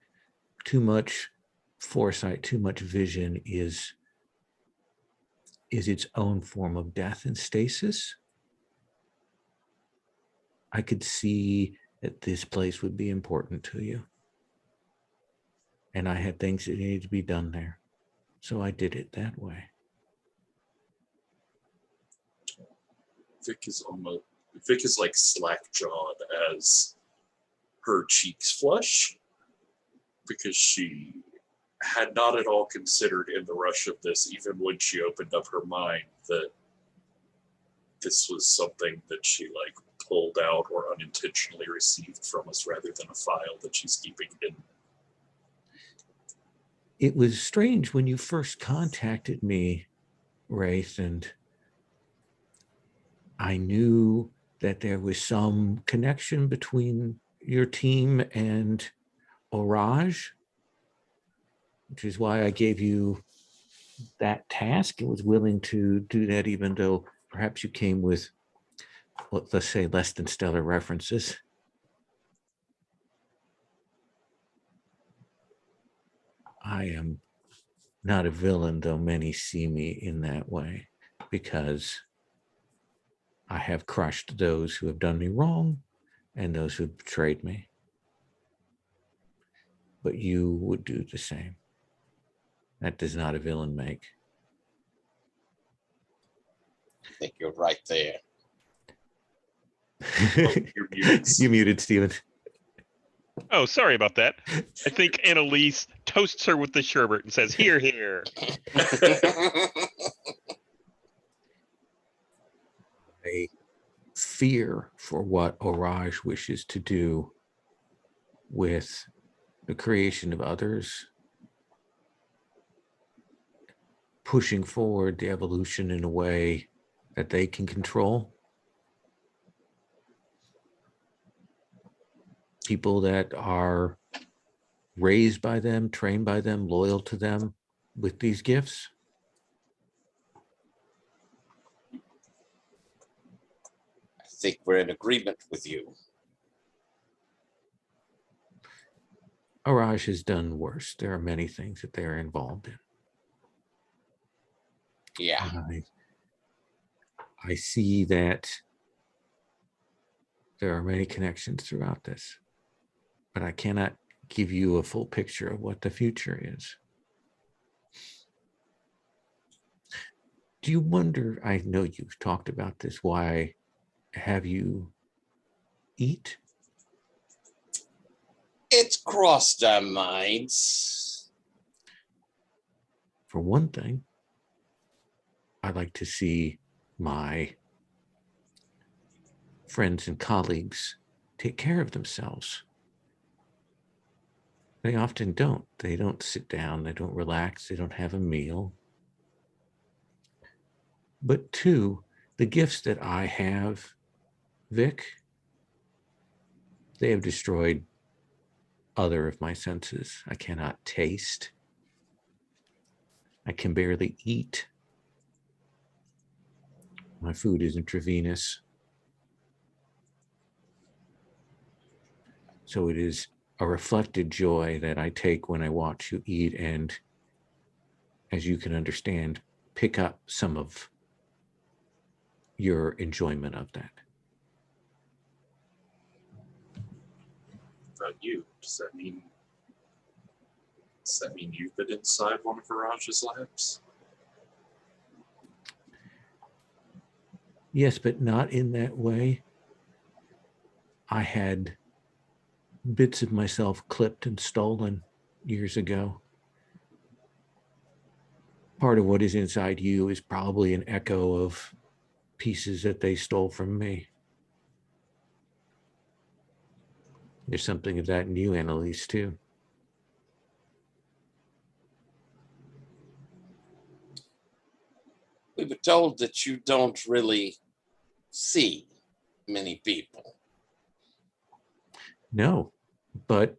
Too much foresight, too much vision is its own form of death and stasis. I could see that this place would be important to you. And I had things that needed to be done there. So I did it that way. Vic is like slack-jawed as her cheeks flush because she had not at all considered in the rush of this, even when she opened up her mind, that this was something that she like pulled out or unintentionally received from us rather than a file that she's keeping hidden. It was strange when you first contacted me, Wraith, and I knew that there was some connection between your team and Orage, which is why I gave you that task and was willing to do that, even though perhaps you came with, well, let's say, less than stellar references. I am not a villain, though many see me in that way, because I have crushed those who have done me wrong and those who betrayed me. But you would do the same. That does not a villain make. I think you're right there. You're muted. You muted, Steven. Oh, sorry about that. I think Annalise toasts her with the sherbet and says, "Here, here." A fear for what Orage wishes to do with the creation of others, pushing forward the evolution in a way that they can control. People that are raised by them, trained by them, loyal to them with these gifts. I think we're in agreement with you. Orage has done worse. There are many things that they are involved in. Yeah. I see that there are many connections throughout this, but I cannot give you a full picture of what the future is. Do you wonder, I know you've talked about this, why have you eat? It's crossed our minds. For one thing, I like to see my friends and colleagues take care of themselves. They often don't. They don't sit down, they don't relax, they don't have a meal. But two, the gifts that I have, Vic, they have destroyed other of my senses. I cannot taste. I can barely eat. My food is intravenous. So it is a reflected joy that I take when I watch you eat, and as you can understand, pick up some of your enjoyment of that. About you, does that mean you've been inside one of Viraj's labs? Yes, but not in that way. I had bits of myself clipped and stolen years ago. Part of what is inside you is probably an echo of pieces that they stole from me. There's something of that in you, Annalise, too. We were told that you don't really see many people. No, but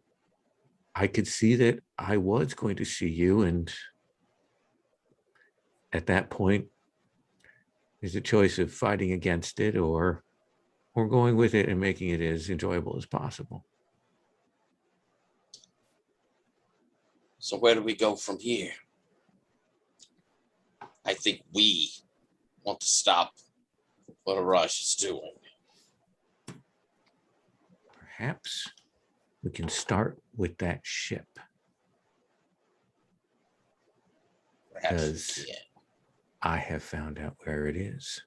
I could see that I was going to see you, and at that point, there's a choice of fighting against it or going with it and making it as enjoyable as possible. So where do we go from here? I think we want to stop what Arash is doing. Perhaps we can start with that ship. Perhaps Because we can. I have found out where it is.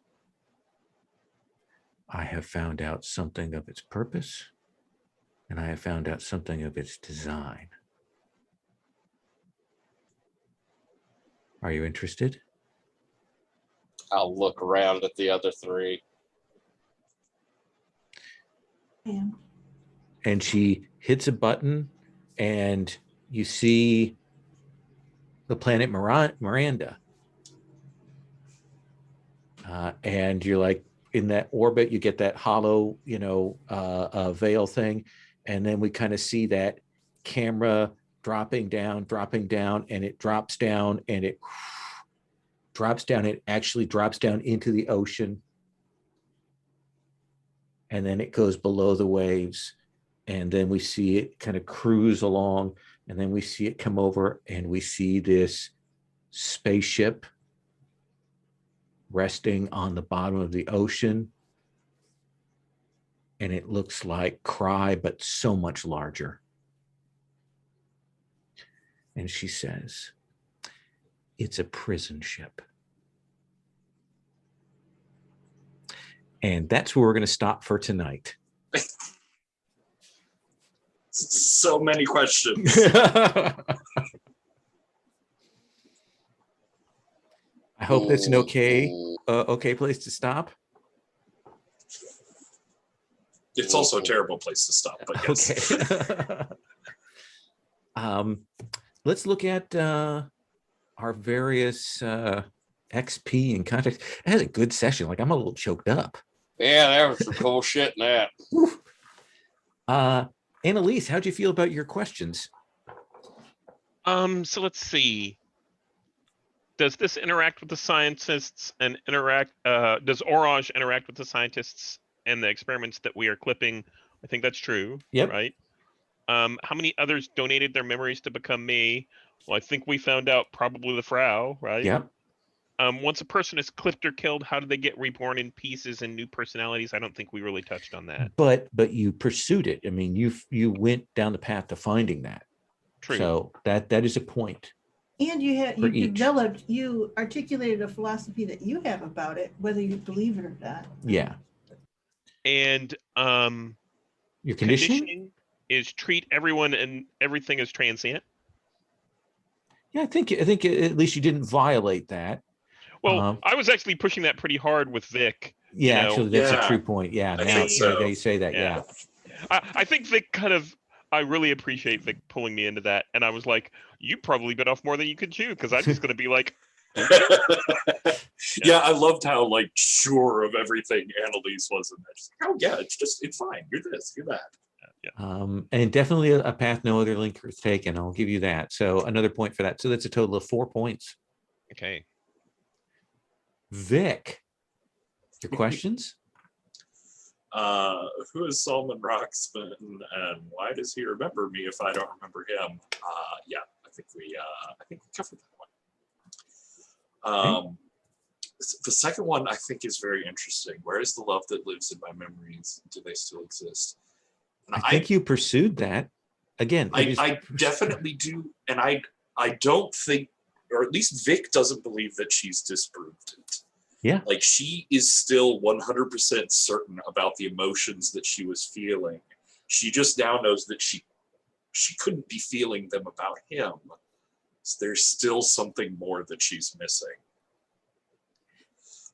I have found out something of its purpose, and I have found out something of its design. Are you interested? I'll look around at the other three. Yeah. And she hits a button, and you see the planet Miranda. And you're like in that orbit, you get that hollow, veil thing. And then we kind of see that camera dropping down, and it drops down, and it drops down. It actually drops down into the ocean. And then it goes below the waves. And then we see it kind of cruise along. And then we see it come over, and we see this spaceship resting on the bottom of the ocean. And it looks like Cry, but so much larger. And she says, it's a prison ship. And that's where we're going to stop for tonight. So many questions. I hope that's an okay place to stop. It's also a terrible place to stop, but yes. Okay. Let's look at our various XP and context. It has a good session. Like, I'm a little choked up. Yeah, there was some cool shit in that. Annalise, how'd you feel about your questions? So let's see. Does this interact with the scientists and does Orage interact with the scientists and the experiments that we are clipping? I think that's true. Yep. Right. How many others donated their memories to become me? Well, I think we found out probably the Frau, right? Yep. Once a person is clipped or killed, how do they get reborn in pieces and new personalities? I don't think we really touched on that. But you pursued it. I mean, you went down the path to finding that. True. So that is a point. And For you each. developed, you articulated a philosophy that you have about it, whether you believe it or not. Yeah. And Your conditioning? conditioning is treat everyone and everything as transient. Yeah, I think at least you didn't violate that. Well, I was actually pushing that pretty hard with Vic. Yeah, actually, that's Yeah. a true point. Yeah, I now think so. you say that. Yeah. Yeah. I think Vic I really appreciate Vic pulling me into that. And I was like, you probably bit off more than you could chew, because I'm just going to be like, Yeah, I loved how like sure of everything Annalise was in that. She's like, oh yeah, it's fine. You're this, you're that. And definitely a path no other link has taken. I'll give you that. So another point for that. So that's a total of 4 points. okay. Vic, your questions? Who is Solomon Roxman, and why does he remember me if I don't remember him? Yeah, I think we covered that one. The second one I think is very interesting. Where is the love that lives in my memories? Do they still exist? And I think you pursued that. Again, I definitely do, and I don't think, or at least Vic doesn't believe that she's disproved it. Yeah. Like she is still 100% certain about the emotions that she was feeling. She just now knows that she couldn't be feeling them about him. So there's still something more that she's missing.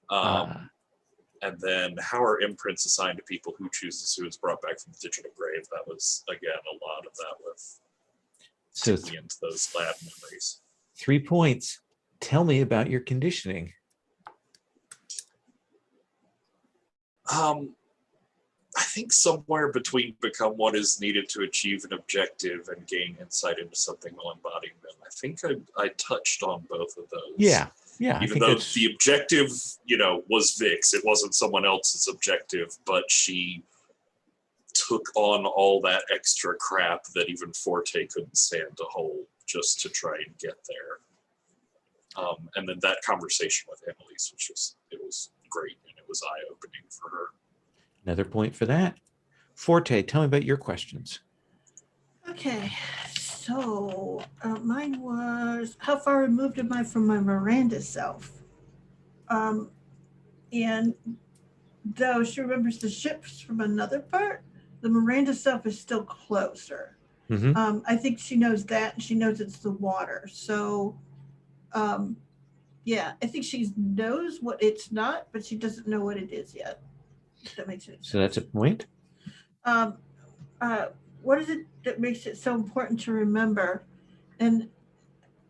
And then how are imprints assigned to people who chooses who is brought back from the digital grave? That was, again, a lot of that with so digging into those lab memories. 3 points. Tell me about your conditioning. I think somewhere between become what is needed to achieve an objective and gain insight into something while embodying them. I think I touched on both of those. Yeah. I Even think though that's the objective, was Vic's, it wasn't someone else's objective, but she took on all that extra crap that even Forte couldn't stand to hold just to try and get there. And then that conversation with Annalise, it was great and it was eye-opening for her. another point for that. Forte, tell me about your questions. Okay, so mine was, how far removed am I from my Miranda self? And though she remembers the ships from another part, the Miranda self is still closer. Mhm. I think she knows that, and she knows it's the water. So, yeah, I think she knows what it's not, but she doesn't know what it is yet. If that makes sense. So that's a point. What is it that makes it so important to remember? And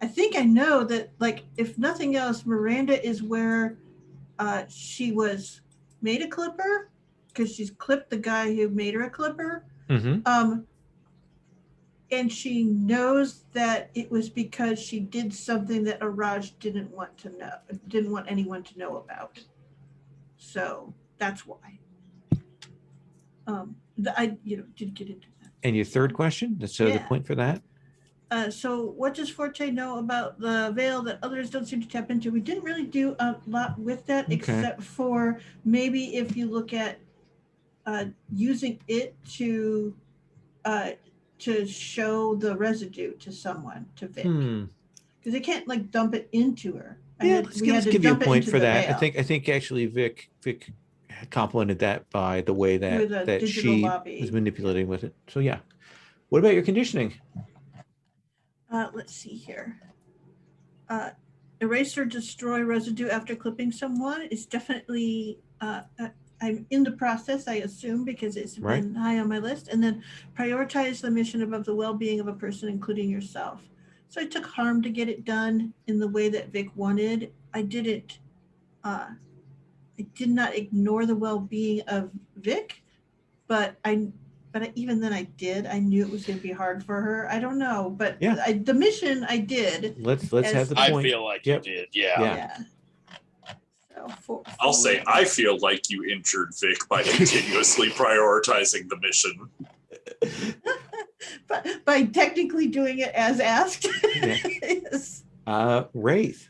I think I know that, like, if nothing else, Miranda is where she was made a clipper, because she's clipped the guy who made her a clipper. Mhm. And she knows that it was because she did something that Araj didn't want anyone to know about. So that's why. I did get into that. And your third question? So the Yeah. point for that? So what does Forte know about the veil that others don't seem to tap into? We didn't really do a lot with that, Okay. except for maybe if you look at using it to show the residue to someone, to Vic, because they can't like dump it into her. Let's give you a point for that. I think actually Vic complimented that by the way that she was manipulating with it. So yeah. What about your conditioning? Let's see here. Erase or destroy residue after clipping someone is definitely, I'm in the process, I assume, because it's been high on my list. And then prioritize the mission above the well-being of a person, including yourself. So I took harm to get it done in the way that Vic wanted. I did not ignore the well-being of Vic, but even then I did. I knew it was going to be hard for her. I don't know, but yeah. The mission I did. Let's have the point. I feel like you did. Yeah. So I'll say I feel like you injured Vic by continuously prioritizing the mission. But by technically doing it as asked. Yeah. Yes. Wraith.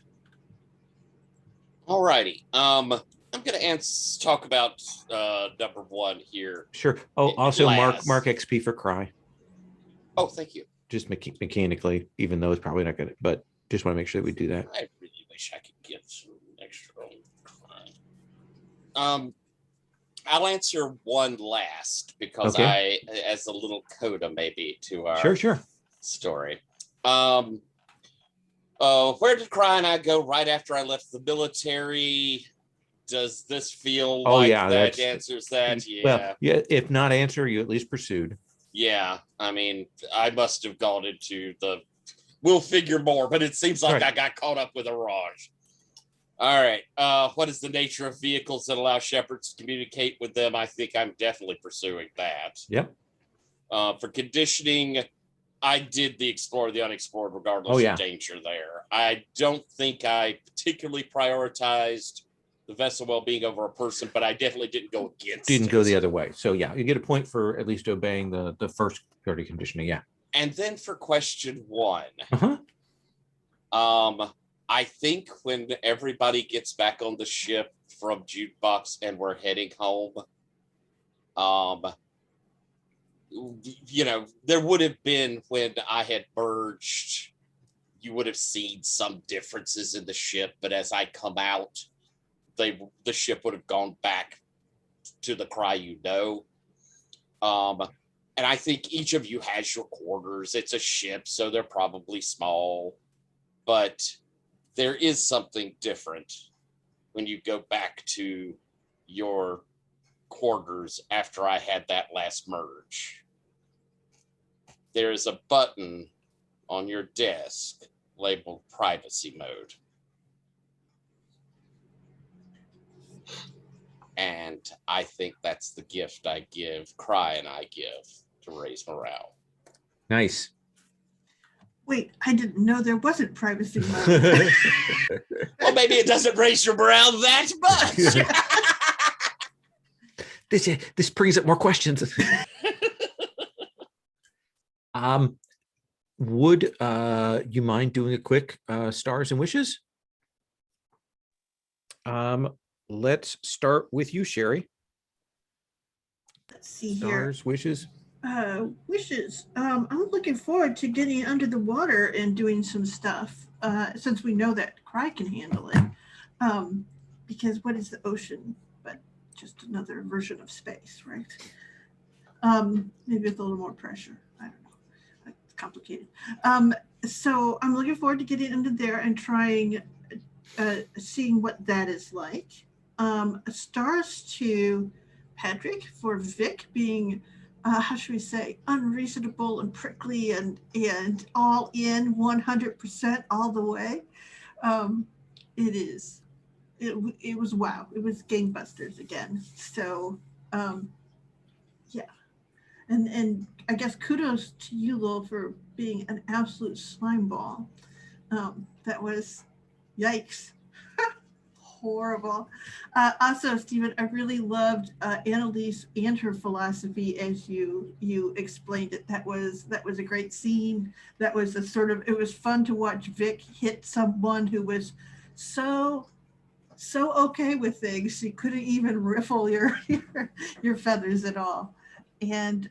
All righty. I'm going to talk about number one here. Sure. Oh, also mark XP for cry. Oh, thank you. Just mechanically, even though it's probably not good, but Just want to make sure that we do that. I really wish I could get some extra on crime. I'll answer one last because Okay. as a little coda maybe to our Sure. story. Where did Cry and I go right after I left the military? Does this feel Oh, like yeah, that that's- answers that? Yeah. Well, yeah, if not answer, you at least pursued. Yeah. I mean, I must have gone into the we'll figure more, but it seems like Right. I got caught up with a Raj. All right. What is the nature of vehicles that allow shepherds to communicate with them? I think I'm definitely pursuing that. Yep. For conditioning, I did the explore the unexplored regardless Oh, yeah. of danger there. I don't think I particularly prioritized the vessel well-being over a person, but I definitely didn't go against Didn't it. go the other way. So yeah, you get a point for at least obeying the first purity conditioning. Yeah. And then for question 1, Uh-huh. I think when everybody gets back on the ship from Jukebox and we're heading home, there would have been when I had merged, you would have seen some differences in the ship, but as I come out, the ship would have gone back to the Cry and I think each of you has your quarters. It's a ship, so they're probably small, but there is something different when you go back to your quarters after I had that last merge. There is a button on your desk labeled privacy mode. And I think that's the gift I give, Cry and I give to raise morale. Nice. Wait, I didn't know there wasn't privacy mode. Well, maybe it doesn't raise your morale that much. This brings up more questions. Would you mind doing a quick stars and wishes? Let's start with you, Sherry. Let's see here. Stars, wishes. Wishes. I'm looking forward to getting under the water and doing some stuff, since we know that Cry can handle it. Because what is the ocean but just another version of space, right? Maybe with a little more pressure. I don't know. It's complicated. So I'm looking forward to getting under there and trying, seeing what that is like. Stars to Patrick for Vic being, how should we say, unreasonable and prickly and all in 100% all the way. It was wow. It was gangbusters again. So yeah. And I guess kudos to you, Lowell, for being an absolute slime ball. That was yikes. Horrible. Also, Stephen, I really loved Annalise and her philosophy as you explained it. That was a great scene. That was a sort of, it was fun to watch Vic hit someone who was so okay with things. She couldn't even riffle your feathers at all. And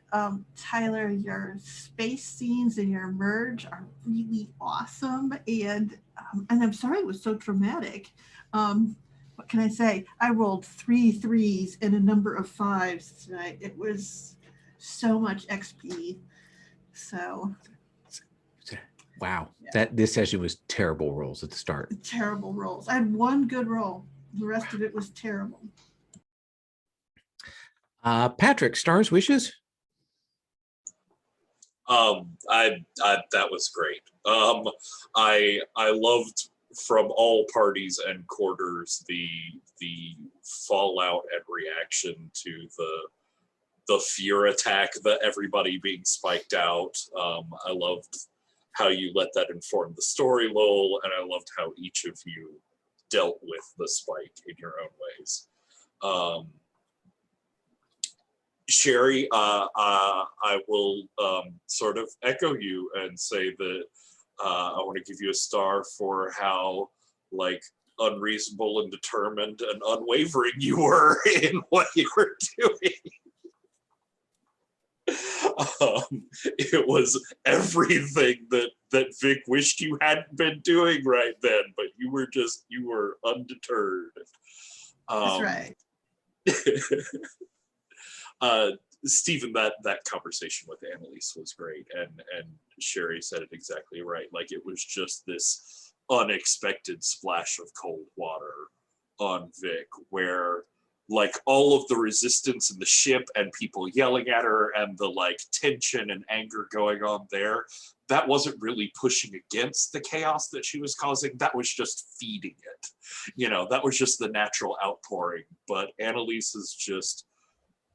Tyler, your space scenes and your merge are really awesome. And I'm sorry it was so traumatic. What can I say? I rolled 3 3s and a number of 5s tonight. It was so much XP. So Wow. Yeah. This session was terrible rolls at the start. terrible rolls. I had one good roll. The rest of it was terrible. Patrick, stars, wishes. That was great. I loved from all parties and quarters the fallout and reaction to the fear attack, that everybody being spiked out. I loved how you let that inform the story, Lowell, and I loved how each of you dealt with the spike in your own ways. Sherry, I will sort of echo you and say that I want to give you a star for how unreasonable and determined and unwavering you were in what you were doing. It was everything that Vic wished you hadn't been doing right then, but you were undeterred. That's right. Stephen, that conversation with Annalise was great, and Sherry said it exactly right. Like, it was just this unexpected splash of cold water on Vic, where like all of the resistance in the ship and people yelling at her and the like tension and anger going on there, that wasn't really pushing against the chaos that she was causing. That was just feeding it. That was just the natural outpouring. But Annalise is just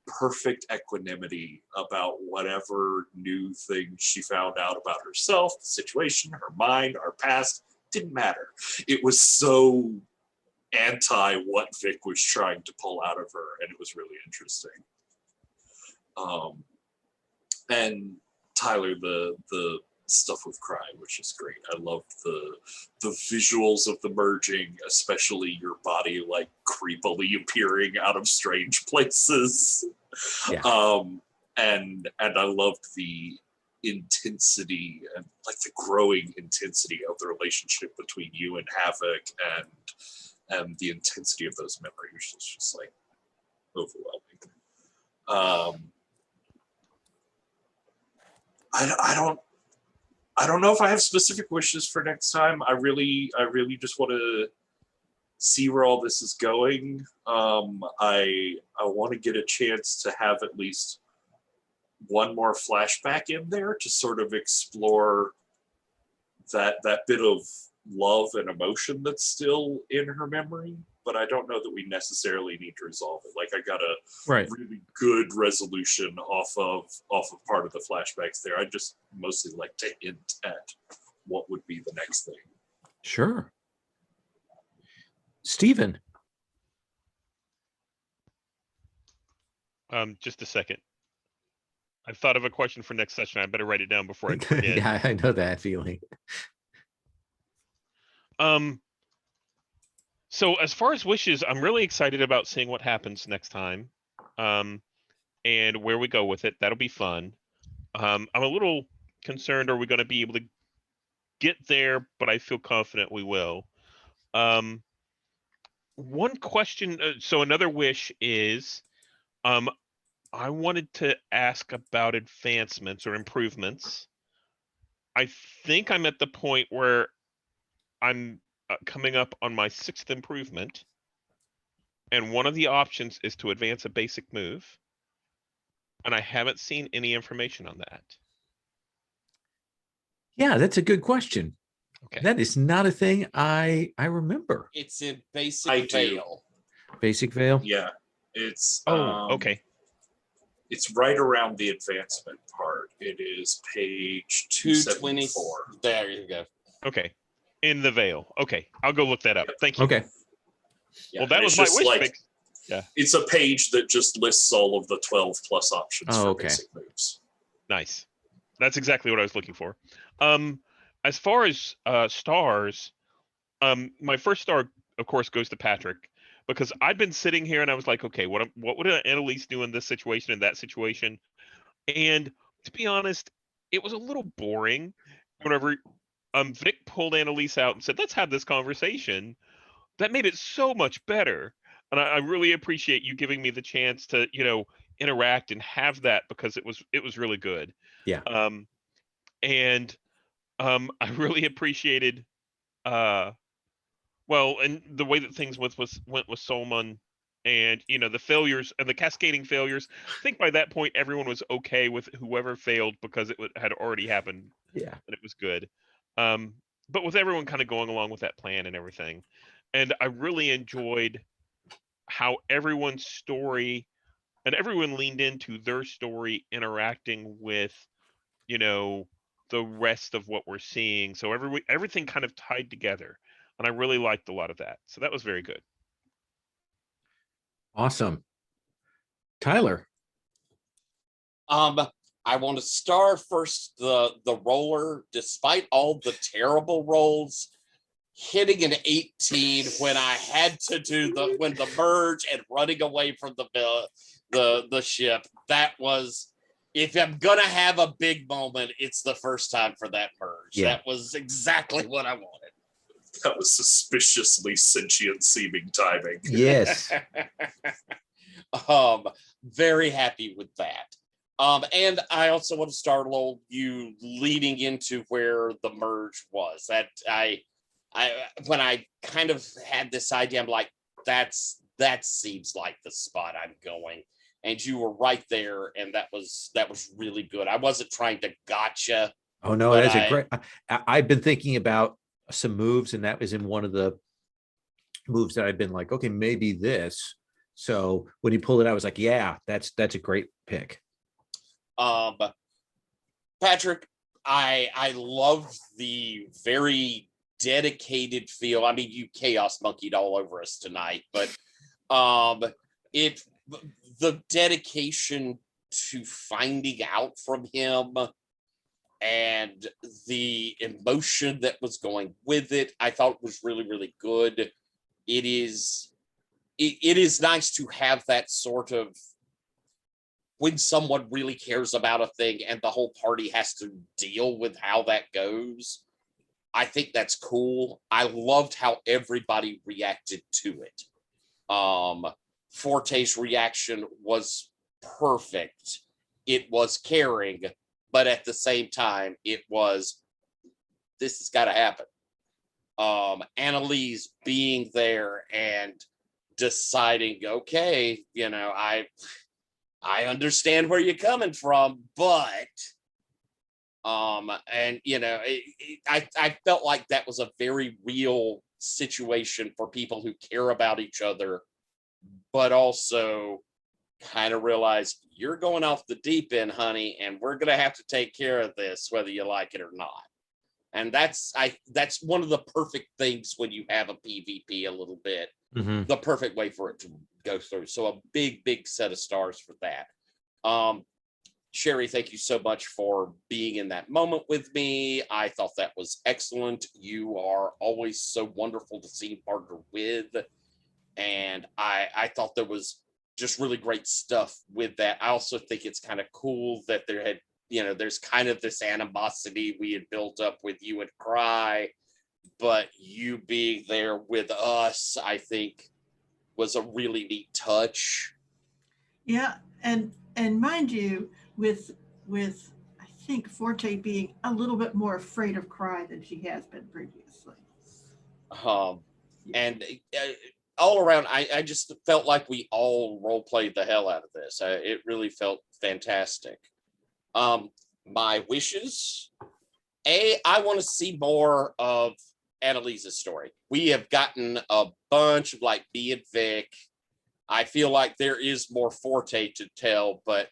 perfect equanimity about whatever new thing she found out about herself, the situation, her mind, our past. Didn't matter. It was so anti what Vic was trying to pull out of her, and it was really interesting. And Tyler, the stuff with Cry, which is great. I loved the visuals of the merging, especially your body like creepily appearing out of strange places. Yeah. And I loved the intensity and like the growing intensity of the relationship between you and Havoc, and the intensity of those memories is just like overwhelming. I don't know if I have specific wishes for next time. I really just want to see where all this is going. I want to get a chance to have at least one more flashback in there to sort of explore that bit of love and emotion that's still in her memory, but I don't know that we necessarily need to resolve it. Like, I got a really good resolution off of part of the flashbacks there. I just mostly like to hint at what would be the next thing. Sure. Stephen. Just a second. I've thought of a question for next session. I better write it down before I forget. Yeah, I know that feeling. So as far as wishes, I'm really excited about seeing what happens next time, and where we go with it. That'll be fun. I'm a little concerned, are we going to be able to get there? But I feel confident we will. One question, so another wish is, I wanted to ask about advancements or improvements. I think I'm at the point where I'm coming up on my 6th improvement, and one of the options is to advance a basic move, and I haven't seen any information on that. Yeah, that's a good question. Okay. That is not a thing I remember. It's in basic veil. Basic veil? Yeah. It's okay. It's right around the advancement part. It is page 224. There you go. Okay. In the veil. Okay. I'll go look that up. Thank you. Okay. Yeah, well, that was my wish fix. Yeah. It's a page that just lists all of the 12 plus options for basic moves. Nice. That's exactly what I was looking for. As far as stars, my first star, of course, goes to Patrick, because I'd been sitting here and I was like, okay, what would Annalise do in this situation and that situation? And to be honest, it was a little boring whenever Vic pulled Annalise out and said, let's have this conversation. That made it so much better. And I really appreciate you giving me the chance to, interact and have that, because it was really good. Yeah. And I really appreciated and the way that things went with Solomon, and the failures and the cascading failures. I think by that point everyone was okay with whoever failed, because it had already happened. Yeah. And it was good. But with everyone kind of going along with that plan and everything. And I really enjoyed how everyone's story and everyone leaned into their story interacting with, the rest of what we're seeing. So everything kind of tied together. And I really liked a lot of that. So that was very good. Awesome. Tyler. I want to star first the roller, despite all the terrible rolls, hitting an 18 when I had to do the merge and running away from the ship. That was if I'm gonna have a big moment, it's the first time for that merge. Yeah. That was exactly what I wanted. That was suspiciously sentient seeming timing. Yes. Very happy with that. And I also want to startle you leading into where the merge was. That I when I kind of had this idea, I'm like, that seems like the spot I'm going. And you were right there, and that was really good. I wasn't trying to gotcha. Oh no, But that's a great. I've been thinking about some moves, and that was in one of the moves that I've been like, okay, maybe this. So when he pulled it out, I was like, yeah, that's a great pick. Patrick, I love the very dedicated feel. I mean, you chaos monkeyed all over us tonight, but the dedication to finding out from him and the emotion that was going with it, I thought was really, really good. It is nice to have that sort of, when someone really cares about a thing and the whole party has to deal with how that goes. I think that's cool. I loved how everybody reacted to it. Forte's reaction was perfect. It was caring, but at the same time, it was, this has got to happen. Annalise being there and deciding, okay, I understand where you're coming from, but and I felt like that was a very real situation for people who care about each other, but also kind of realize you're going off the deep end, honey, and we're gonna have to take care of this whether you like it or not. And that's one of the perfect things when you have a PvP a little bit. Mm-hmm. The perfect way for it to go through. So a big set of stars for that. Sherry, thank you so much for being in that moment with me. I thought that was excellent. You are always so wonderful to see partner with. And I thought there was just really great stuff with that. I also think it's kind of cool that there's kind of this animosity we had built up with you and Cry, but you being there with us, I think, was a really neat touch. Yeah, and mind you, with I think Forte being a little bit more afraid of Cry than she has been previously. And all around, I just felt like we all role played the hell out of this. It really felt fantastic. My wishes, I want to see more of Annalise's story. We have gotten a bunch of like me and Vic. I feel like there is more Forte to tell, but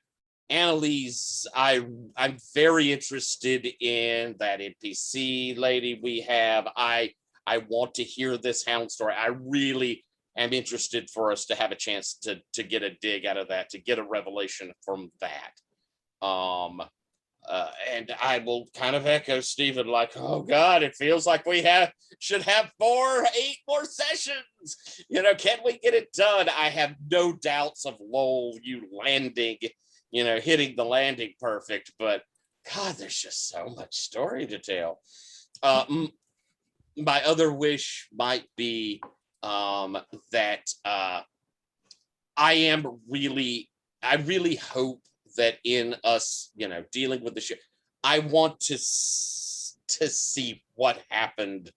Annalise, I'm very interested in that NPC lady we have. I want to hear this Hound story. I really am interested for us to have a chance to get a dig out of that, to get a revelation from that. And I will kind of echo Stephen, like, oh God, it feels like we should have 8 more sessions. Can we get it done? I have no doubts of Lowell, you landing, hitting the landing perfect, but God, there's just so much story to tell. My other wish might be that I really hope that in us, dealing with the shit, I want to see what happened,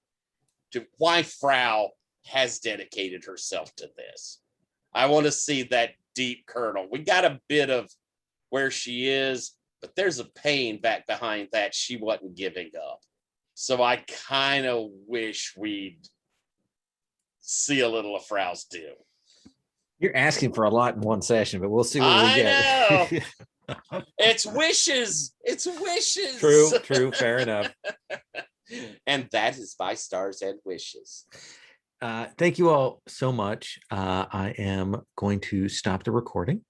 to why Frau has dedicated herself to this. I want to see that deep kernel. We got a bit of where she is, but there's a pain back behind that she wasn't giving up. So I kind of wish we'd see a little of Frau's deal. You're asking for a lot in one session, but we'll see what we get. Know. It's wishes. It's wishes. True. Fair enough. And that is my stars and wishes. Thank you all so much. I am going to stop the recording